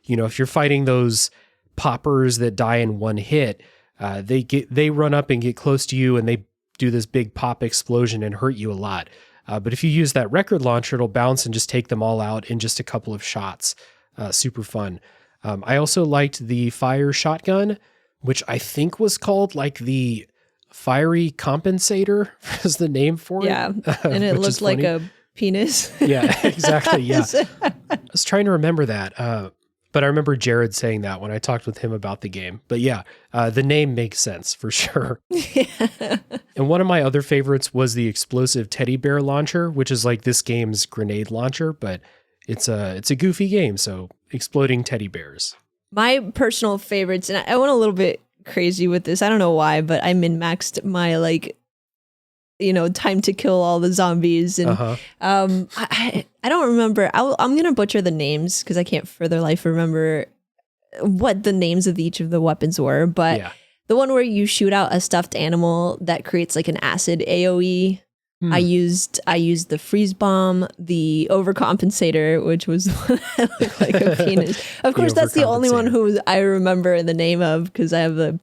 if you're fighting those poppers that die in one hit, they run up and get close to you, and they do this big pop explosion and hurt you a lot. But if you use that record launcher, it'll bounce and just take them all out in just a couple of shots. Super fun. I also liked the fire shotgun, which I think was called like the fiery compensator is the name for it. Yeah, and it looked like a penis. Yeah, exactly. Yeah, I was trying to remember that. But I remember Jared saying that when I talked with him about the game. But yeah, the name makes sense for sure. Yeah. And one of my other favorites was the explosive teddy bear launcher, which is like this game's grenade launcher, but it's a goofy game, so exploding teddy bears. My personal favorites, and I went a little bit crazy with this. I don't know why, but I min-maxed my like time to kill all the zombies. And I don't remember. I'm going to butcher the names because I can't for their life remember what the names of each of the weapons were. But the one where you shoot out a stuffed animal that creates like an acid AoE. I used the freeze bomb, the overcompensator, which was the one that looked like a penis. Of course, that's the only one who I remember the name of because I have the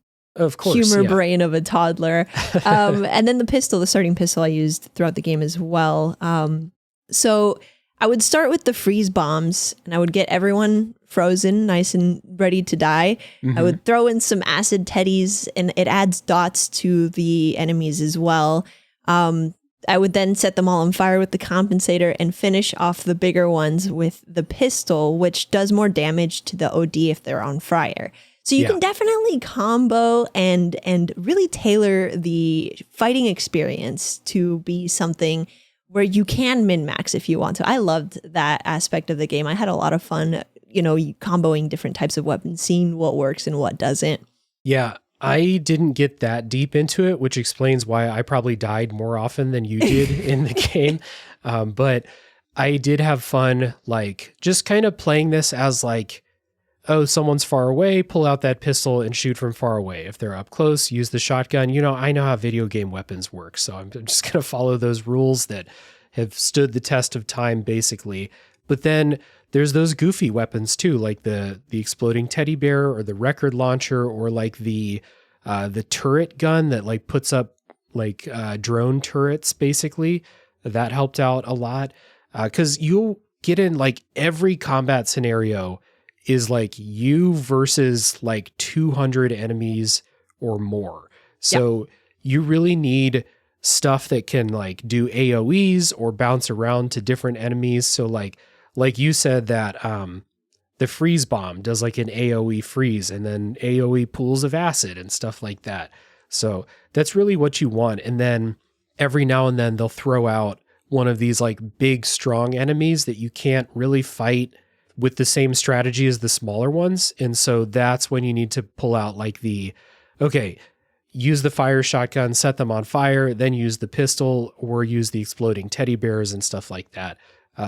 humor brain of a toddler. And then the starting pistol I used throughout the game as well. So I would start with the freeze bombs and I would get everyone frozen, nice and ready to die. I would throw in some acid teddies and it adds dots to the enemies as well. I would then set them all on fire with the compensator and finish off the bigger ones with the pistol, which does more damage to the OD if they're on fire. So you can definitely combo and really tailor the fighting experience to be something where you can min-max if you want to. I loved that aspect of the game. I had a lot of fun, comboing different types of weapons, seeing what works and what doesn't. Yeah. I didn't get that deep into it, which explains why I probably died more often than you did in the game. But I did have fun, like just kind of playing this as like, oh, someone's far away, pull out that pistol and shoot from far away. If they're up close, use the shotgun. I know how video game weapons work. So I'm just going to follow those rules that have stood the test of time, basically. But then there's those goofy weapons too, like the exploding teddy bear or the record launcher or like the turret gun that like puts up like drone turrets, basically. That helped out a lot because you'll get in like every combat scenario is like you versus like 200 enemies or more. So you really need stuff that can like do AoEs or bounce around to different enemies. So like you said that the freeze bomb does like an AoE freeze and then AoE pools of acid and stuff like that. So that's really what you want. And then every now and then they'll throw out one of these like big, strong enemies that you can't really fight with the same strategy as the smaller ones. And so that's when you need to pull out like use the fire shotgun, set them on fire, then use the pistol or use the exploding teddy bears and stuff like that.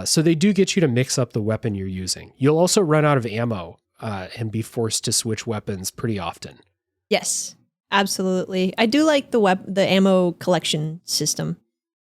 So they do get you to mix up the weapon you're using. You'll also run out of ammo and be forced to switch weapons pretty often. Yes, absolutely. I do like the ammo collection system.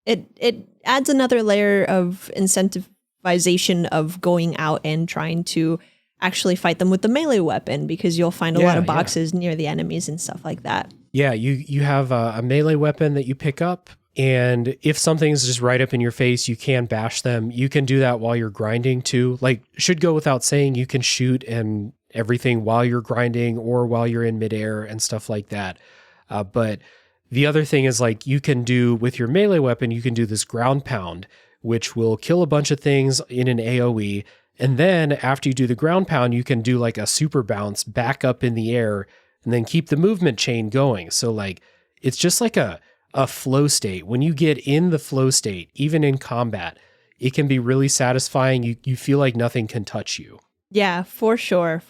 It adds another layer of incentivization of going out and trying to actually fight them with the melee weapon because you'll find a lot of boxes near the enemies and stuff like that. Yeah, you have a melee weapon that you pick up. And if something's just right up in your face, you can bash them. You can do that while you're grinding too. Like, should go without saying, you can shoot and everything while you're grinding or while you're in midair and stuff like that. But the other thing is like you can do with your melee weapon, you can do this ground pound, which will kill a bunch of things in an AoE. And then after you do the ground pound, you can do like a super bounce back up in the air and then keep the movement chain going. So like, it's just like a flow state. When you get in the flow state, even in combat, it can be really satisfying. You feel like nothing can touch you. Yeah, for sure.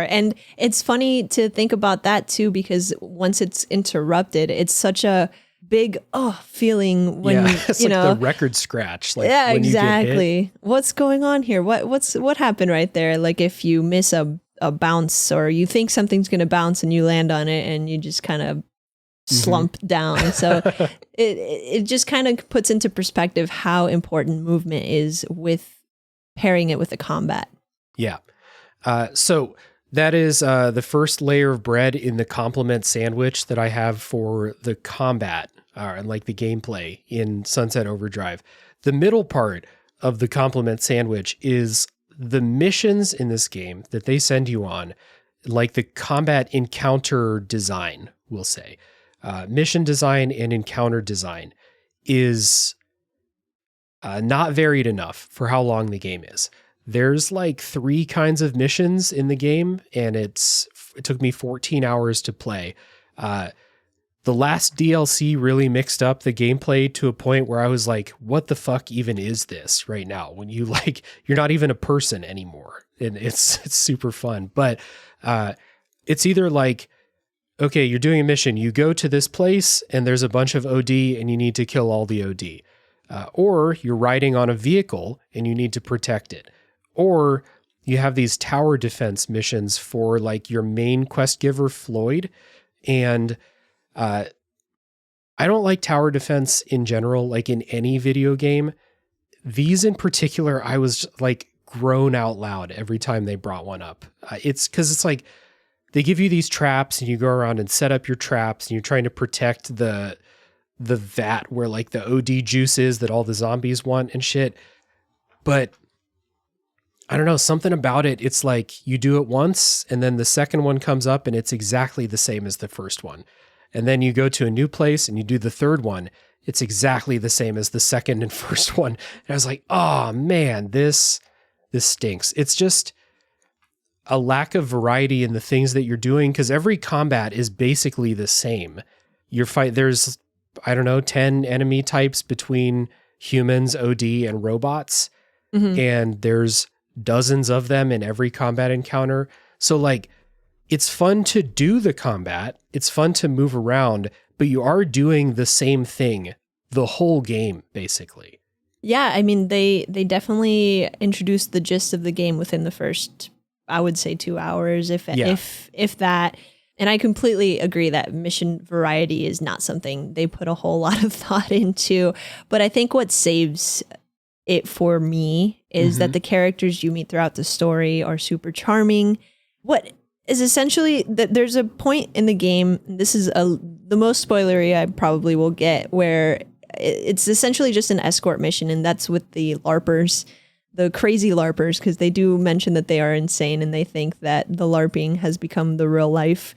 And it's funny to think about that too, because once it's interrupted, it's such a big feeling when it's like the record scratch. Like yeah, when exactly. You get hit. What's going on here? What happened right there? Like if you miss a bounce or you think something's going to bounce and you land on it and you just kind of slump down. So it just kind of puts into perspective how important movement is with pairing it with the combat. Yeah. So that is the first layer of bread in the compliment sandwich that I have for the combat and like the gameplay in Sunset Overdrive. The middle part of the compliment sandwich is the missions in this game that they send you on, like the combat encounter design, we'll say. Mission design and encounter design is not varied enough for how long the game is. There's like 3 kinds of missions in the game, and it took me 14 hours to play. The last DLC really mixed up the gameplay to a point where I was like, what the fuck even is this right now? When you like, you're not even a person anymore. And it's super fun. But it's either like okay, you're doing a mission. You go to this place and there's a bunch of OD and you need to kill all the OD. Or you're riding on a vehicle and you need to protect it. Or you have these tower defense missions for like your main quest giver, Floyd. And I don't like tower defense in general, like in any video game. These in particular, I was like groan out loud every time they brought one up. It's because it's like they give you these traps and you go around and set up your traps and you're trying to protect the vat where like the OD juice is that all the zombies want and shit. But I don't know, something about it. It's like you do it once and then the second one comes up and it's exactly the same as the first one. And then you go to a new place and you do the third one. It's exactly the same as the second and first one. And I was like, oh man, this stinks. It's just a lack of variety in the things that you're doing because every combat is basically the same. There's, I don't know, 10 enemy types between humans, OD, and robots. Mm-hmm. And there's dozens of them in every combat encounter. So like, it's fun to do the combat. It's fun to move around, but you are doing the same thing the whole game, basically. Yeah, I mean, they definitely introduced the gist of the game within the first, I would say, 2 hours, if that. And I completely agree that mission variety is not something they put a whole lot of thought into. But I think what saves it for me is that the characters you meet throughout the story are super charming. What is essentially that there's a point in the game, this is the most spoilery I probably will get, where it's essentially just an escort mission, and that's with the LARPers, the crazy LARPers, because they do mention that they are insane and they think that the LARPing has become the real life.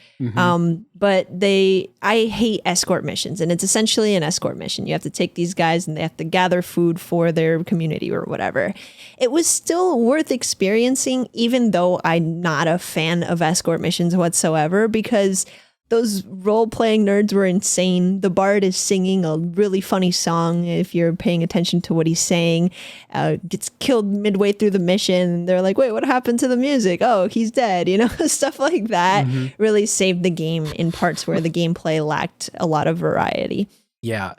But I hate escort missions, and it's essentially an escort mission. You have to take these guys and they have to gather food for their community or whatever. It was still worth experiencing, even though I'm not a fan of escort missions whatsoever, because those role-playing nerds were insane. The bard is singing a really funny song, if you're paying attention to what he's saying. Gets killed midway through the mission. They're like, wait, what happened to the music? Oh, he's dead. You know, stuff like that really saved the game in parts where the gameplay lacked a lot of variety. Yeah.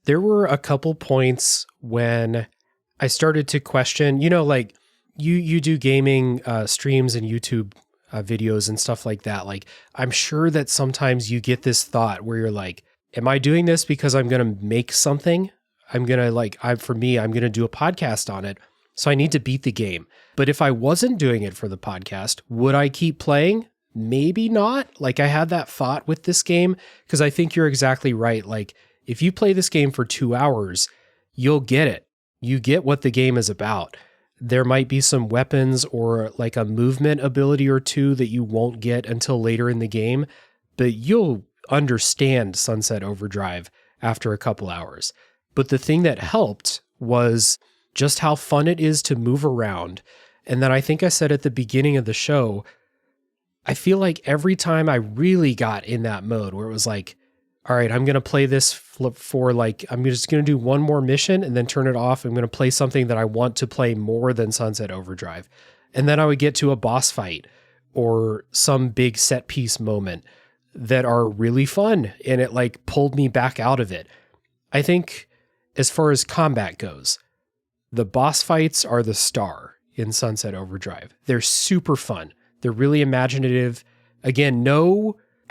There were a couple points when I started to question, you know, like you do gaming streams and YouTube videos and stuff like that. Like, I'm sure that sometimes you get this thought where you're like, am I doing this because I'm going to make something? I'm going to I'm going to do a podcast on it. So I need to beat the game. But if I wasn't doing it for the podcast, would I keep playing? Maybe not. Like, I had that thought with this game because I think you're exactly right. Like, if you play this game for 2 hours, you'll get it. You get what the game is about. There might be some weapons or like a movement ability or two that you won't get until later in the game, but you'll understand Sunset Overdrive after a couple hours. But the thing that helped was just how fun it is to move around. And then I think I said at the beginning of the show, I feel like every time I really got in that mode where it was like, all right, I'm going to play this for like, I'm just going to do one more mission and then turn it off. I'm going to play something that I want to play more than Sunset Overdrive. And then I would get to a boss fight or some big set piece moment that are really fun. And it like pulled me back out of it. I think as far as combat goes, the boss fights are the star in Sunset Overdrive. They're super fun. They're really imaginative. Again,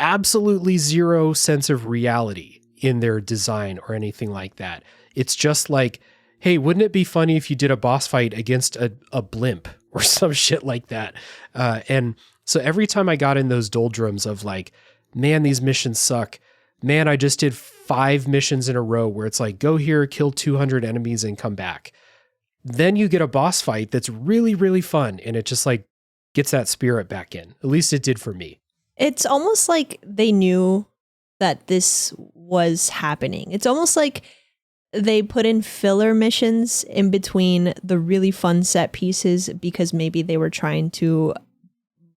absolutely zero sense of reality in their design or anything like that. It's just like, hey, wouldn't it be funny if you did a boss fight against a blimp or some shit like that? And so every time I got in those doldrums of like, man, these missions suck. Man, I just did 5 missions in a row where it's like, go here, kill 200 enemies and come back. Then you get a boss fight that's really, really fun. And it just like gets that spirit back in. At least it did for me. It's almost like they knew that this was happening. It's almost like they put in filler missions in between the really fun set pieces because maybe they were trying to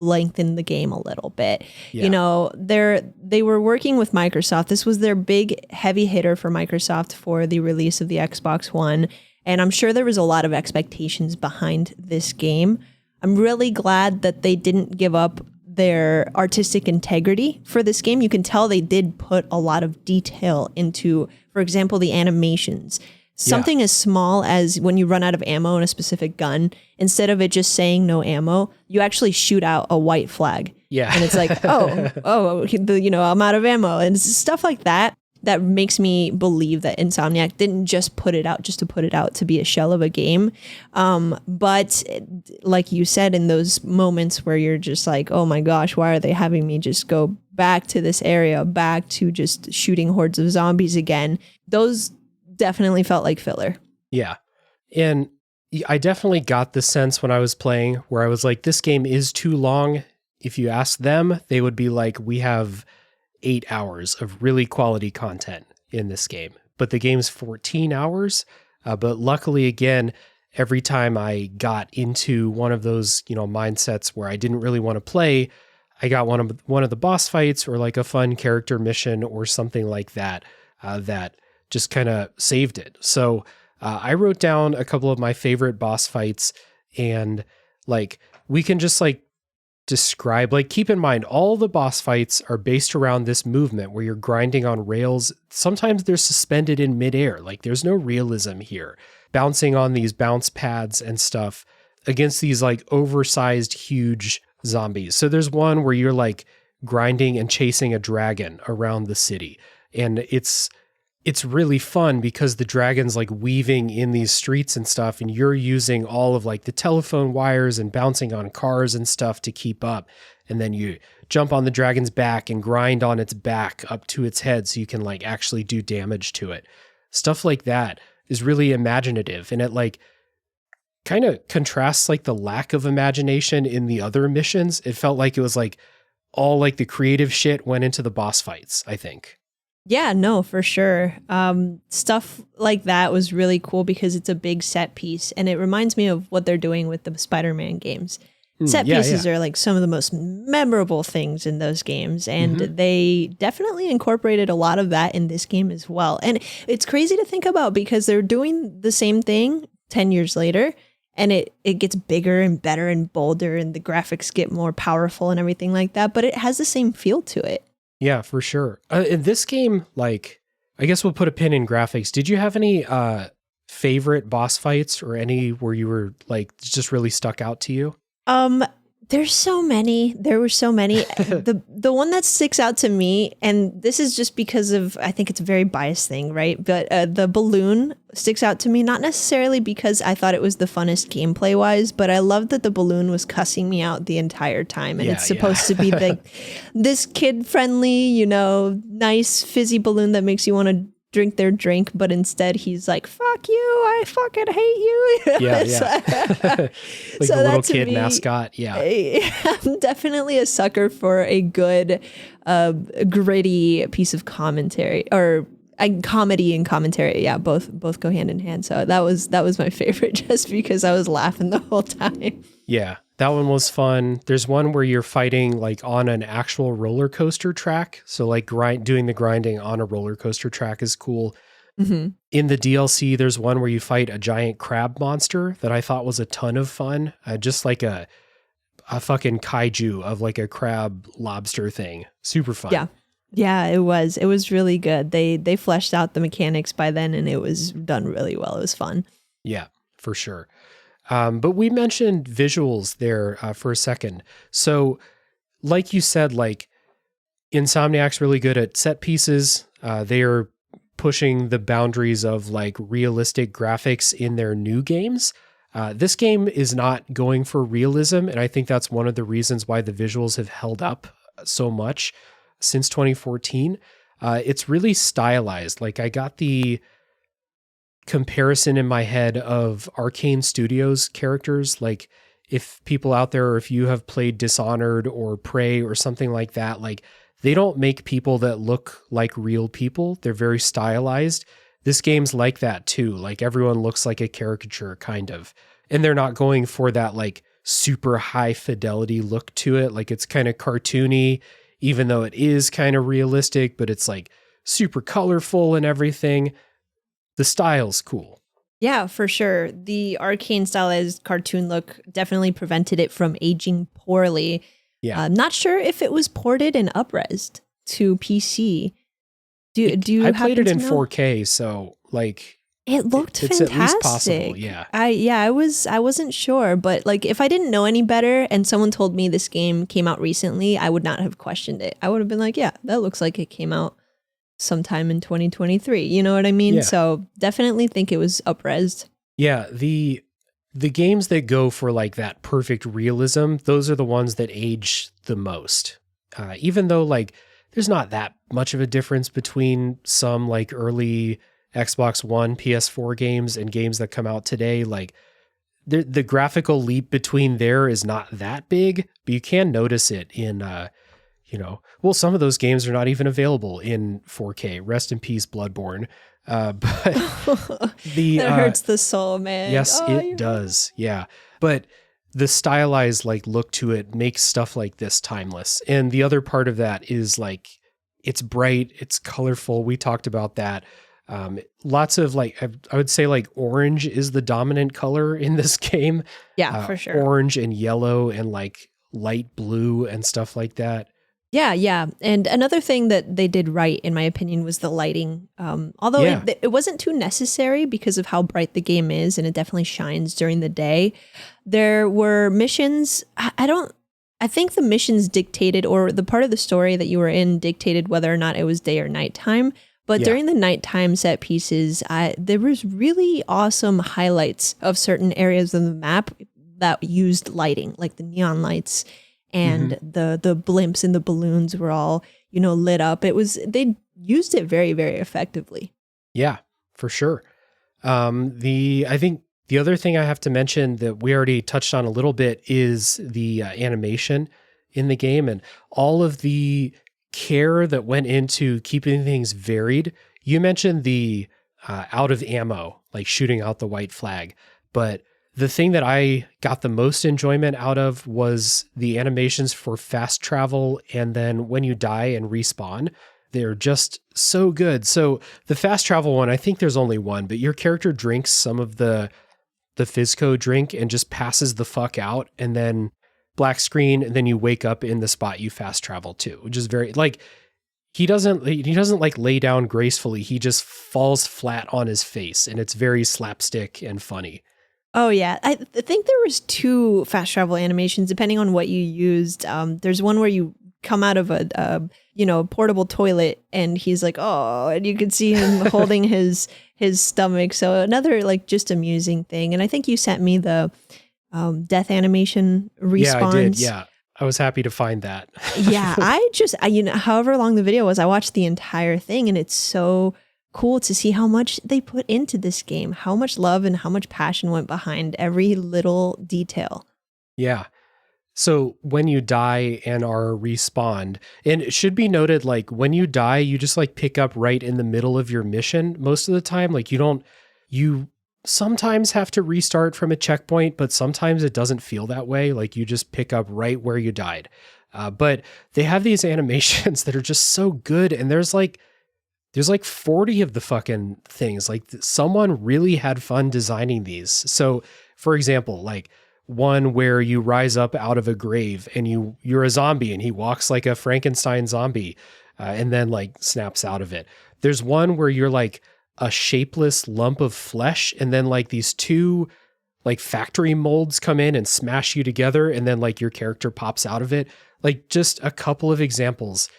lengthen the game a little bit. Yeah. You know, they were working with Microsoft. This was their big heavy hitter for Microsoft for the release of the Xbox One. And I'm sure there was a lot of expectations behind this game. I'm really glad that they didn't give up their artistic integrity for this game. You can tell they did put a lot of detail into, for example, the animations. Something as small as when you run out of ammo in a specific gun, instead of it just saying no ammo, you actually shoot out a white flag. Yeah. And it's like, I'm out of ammo. And it's stuff like that that makes me believe that Insomniac didn't just put it out just to put it out to be a shell of a game. But like you said, in those moments where you're just like, oh my gosh, why are they having me just go back to this area, back to just shooting hordes of zombies again? Those definitely felt like filler. Yeah. And I definitely got the sense when I was playing where I was like, this game is too long. If you ask them, they would be like, we have 8 hours of really quality content in this game. But the game's 14 hours. But luckily, again, every time I got into one of those, mindsets where I didn't really want to play, I got one of the boss fights or like a fun character mission or something like that, that just kind of saved it. So I wrote down a couple of my favorite boss fights, and like we can just like describe, like keep in mind all the boss fights are based around this movement where you're grinding on rails. Sometimes they're suspended in midair. Like there's no realism here. Bouncing on these bounce pads and stuff against these like oversized, huge zombies. So there's one where you're like grinding and chasing a dragon around the city, and it's really fun because the dragon's like weaving in these streets and stuff, and you're using all of like the telephone wires and bouncing on cars and stuff to keep up. And then you jump on the dragon's back and grind on its back up to its head so you can like actually do damage to it. Stuff like that is really imaginative, and it like kind of contrasts like the lack of imagination in the other missions. It felt like it was like all like the creative shit went into the boss fights, I think. Yeah, no, for sure. Stuff like that was really cool because it's a big set piece, and it reminds me of what they're doing with the Spider-Man games. Set pieces are like some of the most memorable things in those games, and they definitely incorporated a lot of that in this game as well. And it's crazy to think about because they're doing the same thing 10 years later, and it gets bigger and better and bolder, and the graphics get more powerful and everything like that, but it has the same feel to it. Yeah, for sure. In this game, like, I guess we'll put a pin in graphics. Did you have any favorite boss fights or any where you were like just really stuck out to you? There's so many. There were so many. The one that sticks out to me, and this is just because of, I think it's a very biased thing, right? But the balloon sticks out to me, not necessarily because I thought it was the funnest gameplay wise, but I loved that the balloon was cussing me out the entire time. And it's supposed to be this kid friendly, nice fizzy balloon that makes you want to drink their drink, but instead he's like, fuck you, I fucking hate you. Like so the little kid mascot. I'm definitely a sucker for a good gritty piece of commentary, or comedy and commentary. Yeah, both go hand in hand. So that was my favorite just because I was laughing the whole time. Yeah, that one was fun. There's one where you're fighting like on an actual roller coaster track. So like doing the grinding on a roller coaster track is cool. In the DLC, there's one where you fight a giant crab monster that I thought was a ton of fun. Just like a fucking kaiju of like a crab lobster thing. Super fun. Yeah, it was. It was really good. They fleshed out the mechanics by then, and it was done really well. It was fun. Yeah, for sure. But we mentioned visuals there for a second. So like you said, like Insomniac's really good at set pieces. They are pushing the boundaries of like realistic graphics in their new games. This game is not going for realism. And I think that's one of the reasons why the visuals have held up so much since 2014. It's really stylized. Like I got the comparison in my head of Arcane Studios characters. Like if people out there, or if you have played Dishonored or Prey or something like that, like they don't make people that look like real people. They're very stylized. This game's like that too. Like everyone looks like a caricature kind of, and they're not going for that like super high fidelity look to it. Like it's kind of cartoony, even though it is kind of realistic, but it's like super colorful and everything. The style's cool. Yeah, for sure. The Arcane stylized cartoon look definitely prevented it from aging poorly. Yeah. Not sure if it was ported and up-resed to PC. Do you I played it in happen to know? 4K, so like It looked it's fantastic. at least possible, yeah. I wasn't sure, but like if I didn't know any better and someone told me this game came out recently, I would not have questioned it. I would have been like, yeah, that looks like it came out sometime in 2023. You know what I mean? Yeah. So definitely think it was up-resed. Yeah, the games that go for like that perfect realism, those are the ones that age the most. Even though like there's not that much of a difference between some like early Xbox One, PS4 games and games that come out today, like the graphical leap between there is not that big, but you can notice it in, well, some of those games are not even available in 4K. Rest in peace, Bloodborne. But That hurts the soul, man. yes, Oh, it does. Yeah. But the stylized like look to it makes stuff like this timeless. And the other part of that is like, it's bright, it's colorful. We talked about that. Lots of like, I would say like orange is the dominant color in this game. Yeah, for sure. Orange and yellow and like light blue and stuff like that. Yeah. And another thing that they did right, in my opinion, was the lighting. Although Yeah. it wasn't too necessary because of how bright the game is, and it definitely shines during the day. There were missions. I think the missions dictated, or the part of the story that you were in dictated whether or not it was day or nighttime. But Yeah. during the nighttime set pieces, there was really awesome highlights of certain areas of the map that used lighting, like the neon lights and the blimps and the balloons were all, lit up. They used it very, very effectively. Yeah, for sure. I think the other thing I have to mention that we already touched on a little bit is the animation in the game and all of the care that went into keeping things varied. You mentioned the out of ammo, like shooting out the white flag, but the thing that I got the most enjoyment out of was the animations for fast travel. And then when you die and respawn, they're just so good. So the fast travel one, I think there's only one, but your character drinks some of the Fizco drink and just passes the fuck out, and then black screen, and then you wake up in the spot you fast travel to, which is very like, he doesn't like lay down gracefully. He just falls flat on his face, and it's very slapstick and funny. Oh yeah, I think there was 2 fast travel animations depending on what you used. There's one where you come out of a portable toilet and he's like, oh, and you can see him holding his stomach. So another like just amusing thing. And I think you sent me the death animation respawns. Yeah, I did. Yeah, I was happy to find that. Yeah, however long the video was, I watched the entire thing, and it's so cool to see how much they put into this game, how much love and how much passion went behind every little detail. Yeah. So when you die and are respawned, and it should be noted, like when you die, you just like pick up right in the middle of your mission most of the time. Like you sometimes have to restart from a checkpoint, but sometimes it doesn't feel that way. Like you just pick up right where you died. But they have these animations that are just so good. And there's like 40 of the fucking things. Like someone really had fun designing these. So for example, like one where you rise up out of a grave and you're a zombie and he walks like a Frankenstein zombie and then like snaps out of it. There's one where you're like a shapeless lump of flesh and then like these 2 like factory molds come in and smash you together and then like your character pops out of it. Like just a couple of examples.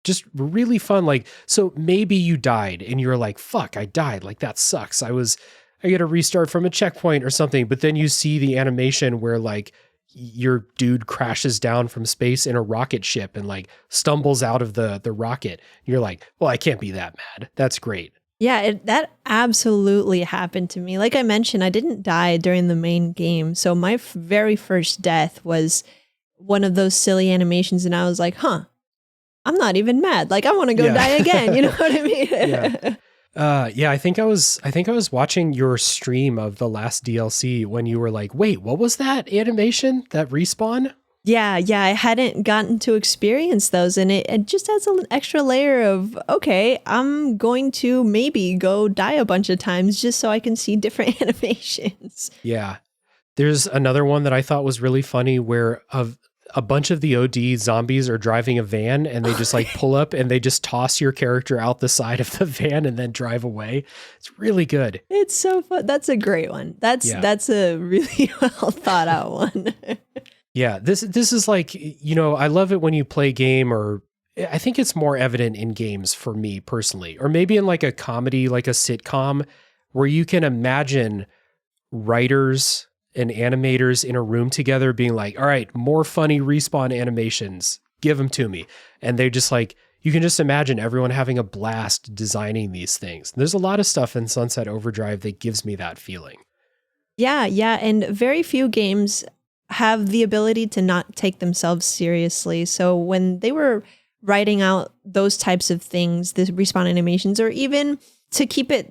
Just really fun. Like, so maybe you died and you're like, fuck, I died. Like that sucks. I get a restart from a checkpoint or something. But then you see the animation where like your dude crashes down from space in a rocket ship and like stumbles out of the rocket. You're like, well, I can't be that mad. That's great. Yeah, that absolutely happened to me. Like I mentioned, I didn't die during the main game. So my very first death was one of those silly animations. And I was like, I'm not even mad. Like I want to go die again. You know what I mean? Yeah. I think I was watching your stream of the last DLC when you were like, wait, what was that animation? That respawn? Yeah. I hadn't gotten to experience those, and it just adds an extra layer of, okay, I'm going to maybe go die a bunch of times just so I can see different animations. Yeah. There's another one that I thought was really funny where a bunch of the OD zombies are driving a van and they just like pull up and they just toss your character out the side of the van and then drive away. It's really good. It's so fun. That's a great one. That's a really well thought out one. Yeah, this is like, you know, I love it when you play a game, or I think it's more evident in games for me personally, or maybe in like a comedy, like a sitcom, where you can imagine writers and animators in a room together being like, all right, more funny Respawn animations, give them to me. And they're just like, you can just imagine everyone having a blast designing these things. There's a lot of stuff in Sunset Overdrive that gives me that feeling. Yeah. And very few games have the ability to not take themselves seriously. So when they were writing out those types of things, the Respawn animations, or even to keep it,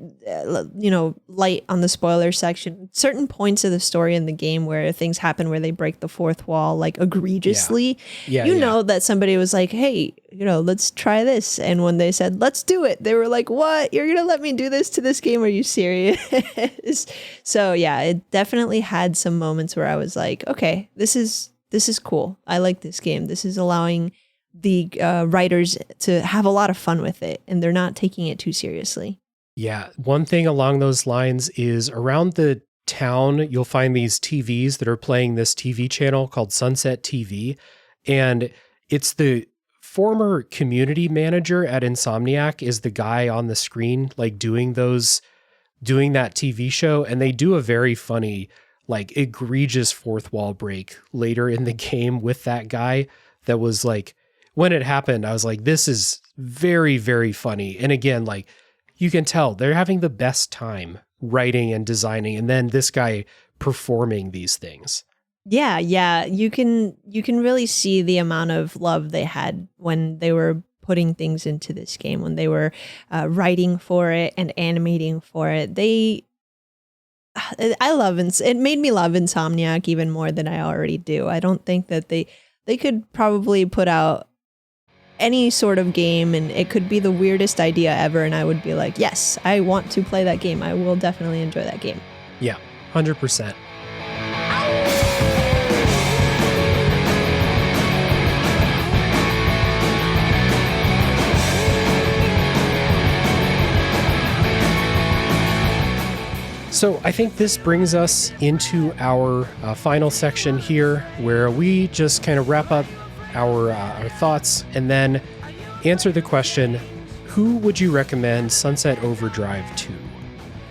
light on the spoiler section, certain points of the story in the game where things happen where they break the fourth wall, like egregiously, know that somebody was like, hey, let's try this. And when they said, let's do it, they were like, what? You're going to let me do this to this game? Are you serious? So yeah, it definitely had some moments where I was like, okay, this is cool. I like this game. This is allowing the writers to have a lot of fun with it, and they're not taking it too seriously. Yeah. One thing along those lines is around the town, you'll find these TVs that are playing this TV channel called Sunset TV. And it's the former community manager at Insomniac is the guy on the screen, like doing that TV show. And they do a very funny, like egregious fourth wall break later in the game with that guy that was like, when it happened, I was like, this is very, very funny. And again, like, you can tell they're having the best time writing and designing, and then this guy performing these things. Yeah. You can really see the amount of love they had when they were putting things into this game, when they were writing for it and animating for it. It made me love Insomniac even more than I already do. I don't think that they could probably put out any sort of game and it could be the weirdest idea ever, and I would be like, yes, I want to play that game. I will definitely enjoy that game. Yeah, 100%. So I think this brings us into our final section here, where we just kind of wrap up our thoughts and then answer the question, who would you recommend Sunset Overdrive to?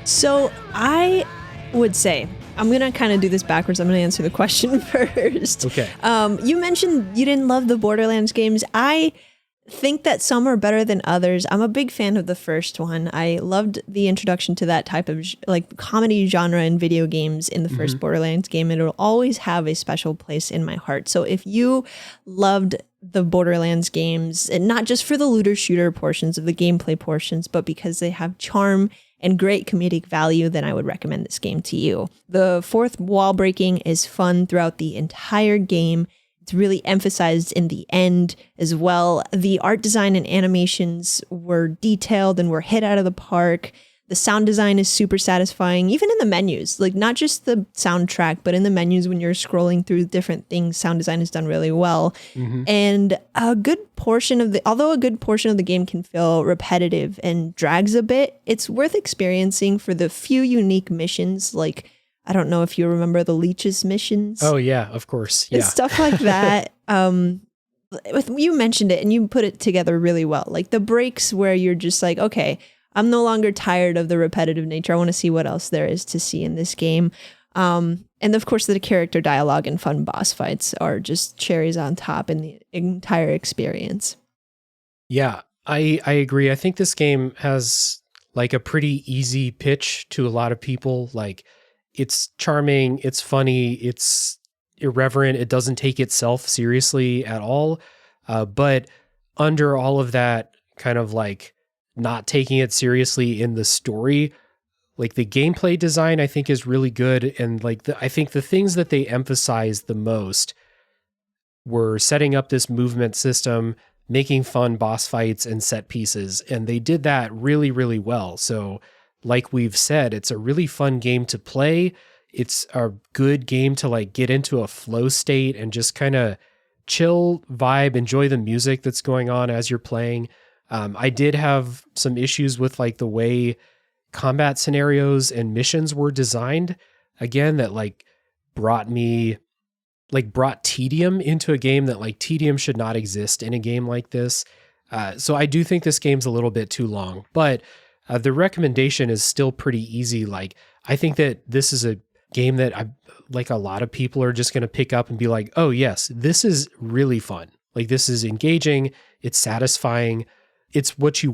So I would say, I'm going to kind of do this backwards. I'm going to answer the question first. Okay. You mentioned you didn't love the Borderlands games. I think that some are better than others. I'm a big fan of the first one. I loved the introduction to that type of like comedy genre in video games in the first Borderlands game. And it'll always have a special place in my heart. So if you loved the Borderlands games, and not just for the looter shooter portions of the gameplay portions, but because they have charm and great comedic value, then I would recommend this game to you. The fourth wall breaking is fun throughout the entire game. It's really emphasized in the end as well. The art design and animations were detailed and were hit out of the park. The sound design is super satisfying, even in the menus, like not just the soundtrack, but in the menus when you're scrolling through different things, sound design is done really well. And although a good portion of the game can feel repetitive and drags a bit, it's worth experiencing for the few unique missions, like I don't know if you remember the Leech's missions. Oh, yeah, of course. Yeah. It's stuff like that. You mentioned it and you put it together really well. Like the breaks where you're just like, okay, I'm no longer tired of the repetitive nature. I want to see what else there is to see in this game. And of course, the character dialogue and fun boss fights are just cherries on top in the entire experience. Yeah, I agree. I think this game has like a pretty easy pitch to a lot of people. Like, it's charming, it's funny, it's irreverent, it doesn't take itself seriously at all. But under all of that kind of like not taking it seriously in the story, like the gameplay design I think is really good. And like I think the things that they emphasized the most were setting up this movement system, making fun boss fights and set pieces. And they did that really, really well. So like we've said, it's a really fun game to play. It's a good game to like get into a flow state and just kind of chill vibe, enjoy the music that's going on as you're playing. I did have some issues with like the way combat scenarios and missions were designed. Again, that like brought tedium into a game that like tedium should not exist in a game like this. So I do think this game's a little bit too long, but the recommendation is still pretty easy. Like, I think that this is a game that a lot of people are just going to pick up and be like, oh yes, this is really fun. Like, this is engaging. It's satisfying. It's what you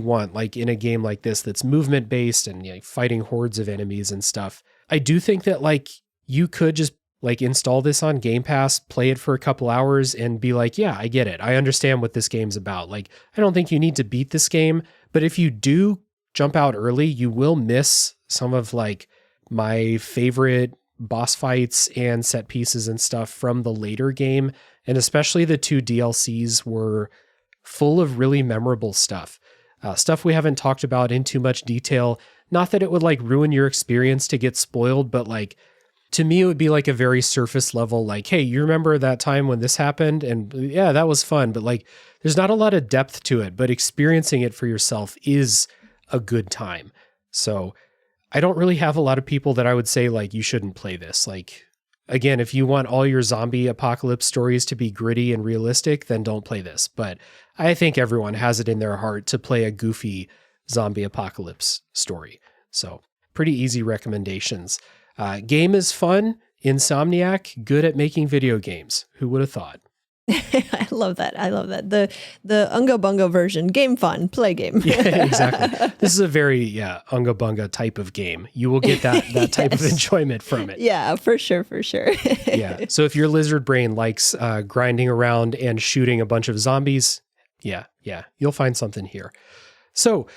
want, like in a game like this, that's movement based and fighting hordes of enemies and stuff. I do think that like you could just like install this on Game Pass, play it for a couple hours and be like, yeah, I get it. I understand what this game's about. Like, I don't think you need to beat this game, but if you do jump out early, you will miss some of like my favorite boss fights and set pieces and stuff from the later game. And especially the 2 DLCs were full of really memorable stuff. Stuff we haven't talked about in too much detail. Not that it would like ruin your experience to get spoiled, but like, to me, it would be like a very surface level, like, hey, you remember that time when this happened? And yeah, that was fun. But like, there's not a lot of depth to it, but experiencing it for yourself is a good time. So I don't really have a lot of people that I would say like, you shouldn't play this. Like, again, if you want all your zombie apocalypse stories to be gritty and realistic, then don't play this. But I think everyone has it in their heart to play a goofy zombie apocalypse story. So pretty easy recommendations. Game is fun. Insomniac, good at making video games. Who would have thought? I love that. The Unga Bunga version, game fun, play game. Yeah, exactly. This is a very Unga Bunga type of game. You will get that type of enjoyment from it. Yeah, for sure. Yeah. So if your lizard brain likes grinding around and shooting a bunch of zombies, yeah, you'll find something here. So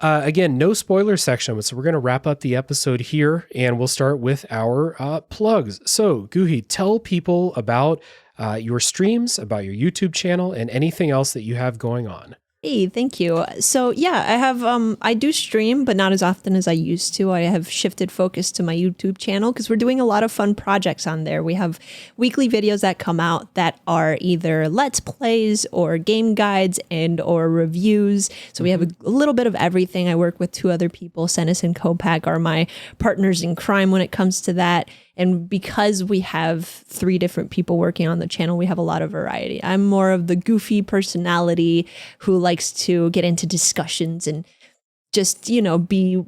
again, no spoiler section, so we're going to wrap up the episode here, and we'll start with our plugs. So, Goohi, tell people about your streams, about your YouTube channel, and anything else that you have going on. Hey, thank you. So yeah, I have I do stream, but not as often as I used to. I have shifted focus to my YouTube channel because we're doing a lot of fun projects on there. We have weekly videos that come out that are either let's plays or game guides and or reviews. So we have a little bit of everything. I work with 2 other people. Senis and Kopak are my partners in crime when it comes to that. And because we have 3 different people working on the channel, we have a lot of variety. I'm more of the goofy personality who likes to get into discussions and just, be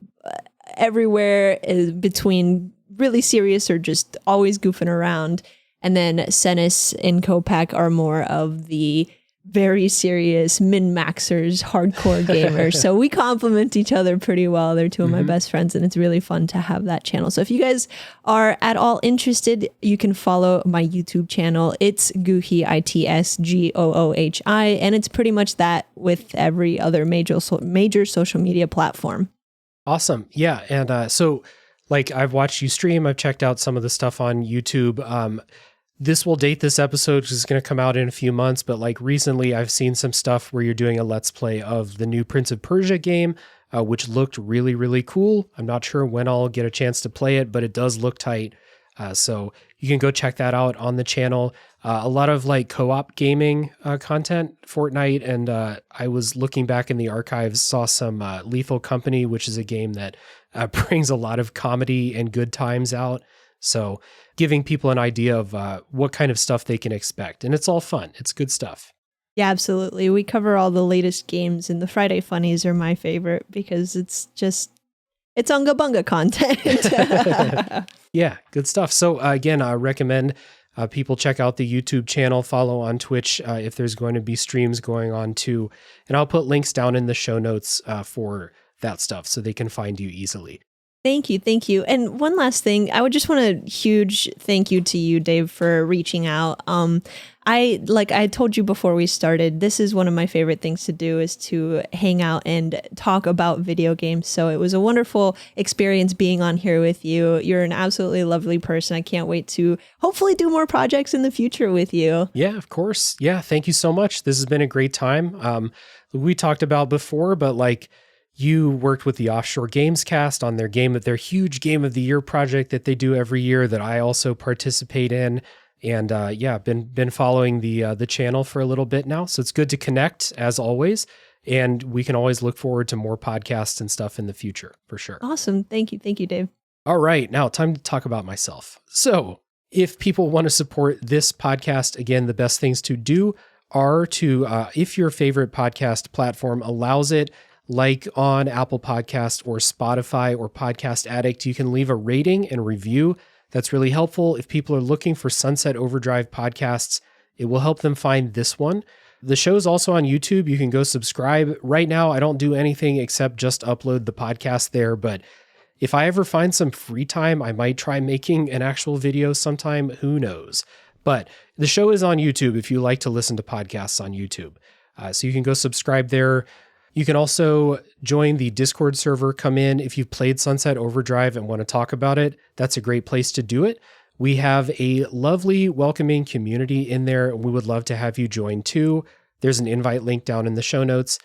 everywhere between really serious or just always goofing around. And then Senis and Kopak are more of the very serious min-maxers, hardcore gamers. So we complement each other pretty well. They're 2 of my best friends, and it's really fun to have that channel. So if you guys are at all interested, you can follow my YouTube channel. It's Goohi, ITSGOOHI, and it's pretty much that with every other major social media platform. Awesome. Yeah. And so like I've watched you stream, I've checked out some of the stuff on YouTube. This will date this episode because it's going to come out in a few months, but like recently I've seen some stuff where you're doing a Let's Play of the new Prince of Persia game, which looked really, really cool. I'm not sure when I'll get a chance to play it, but it does look tight. So you can go check that out on the channel. A lot of like co-op gaming content, Fortnite, and I was looking back in the archives, saw some Lethal Company, which is a game that brings a lot of comedy and good times out. So giving people an idea of what kind of stuff they can expect. And it's all fun. It's good stuff. Yeah, absolutely. We cover all the latest games, and the Friday Funnies are my favorite because it's Unga Bunga content. Yeah, good stuff. So again, I recommend people check out the YouTube channel, follow on Twitch if there's going to be streams going on too. And I'll put links down in the show notes for that stuff so they can find you easily. Thank you. And one last thing, I would just want a huge thank you to you, Dave, for reaching out. I told you before we started, this is one of my favorite things to do is to hang out and talk about video games. So it was a wonderful experience being on here with you. You're an absolutely lovely person. I can't wait to hopefully do more projects in the future with you. Yeah, of course. Yeah, thank you so much. This has been a great time. We talked about before, but like, you worked with the Offshore Games Cast on their huge Game of the Year project that they do every year that I also participate in. And been following the channel for a little bit now. So it's good to connect as always. And we can always look forward to more podcasts and stuff in the future for sure. Awesome. Thank you. Thank you, Dave. All right, now time to talk about myself. So if people want to support this podcast, again, the best things to do are to, if your favorite podcast platform allows it, like on Apple Podcasts or Spotify or Podcast Addict, you can leave a rating and review. That's really helpful. If people are looking for Sunset Overdrive podcasts, it will help them find this one. The show's also on YouTube. You can go subscribe. Right now, I don't do anything except just upload the podcast there, but if I ever find some free time, I might try making an actual video sometime. Who knows? But the show is on YouTube if you like to listen to podcasts on YouTube. So you can go subscribe there. You can also join the Discord server, come in. If you've played Sunset Overdrive and want to talk about it, that's a great place to do it. We have a lovely, welcoming community in there, and we would love to have you join too. There's an invite link down in the show notes.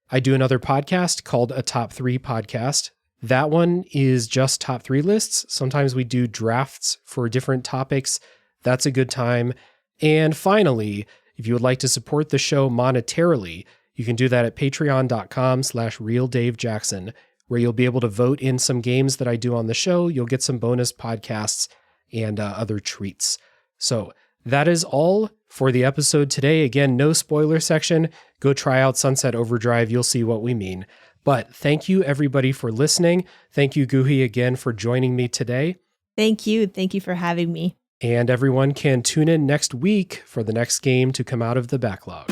I do another podcast called A Top 3 Podcast. That one is just top 3 lists. Sometimes we do drafts for different topics. That's a good time. And finally, if you would like to support the show monetarily, you can do that at patreon.com/realdavejackson, where you'll be able to vote in some games that I do on the show. You'll get some bonus podcasts and other treats. So that is all for the episode today. Again, no spoiler section. Go try out Sunset Overdrive. You'll see what we mean. But thank you, everybody, for listening. Thank you, Goohi, again, for joining me today. Thank you. Thank you for having me. And everyone can tune in next week for the next game to come out of the backlog.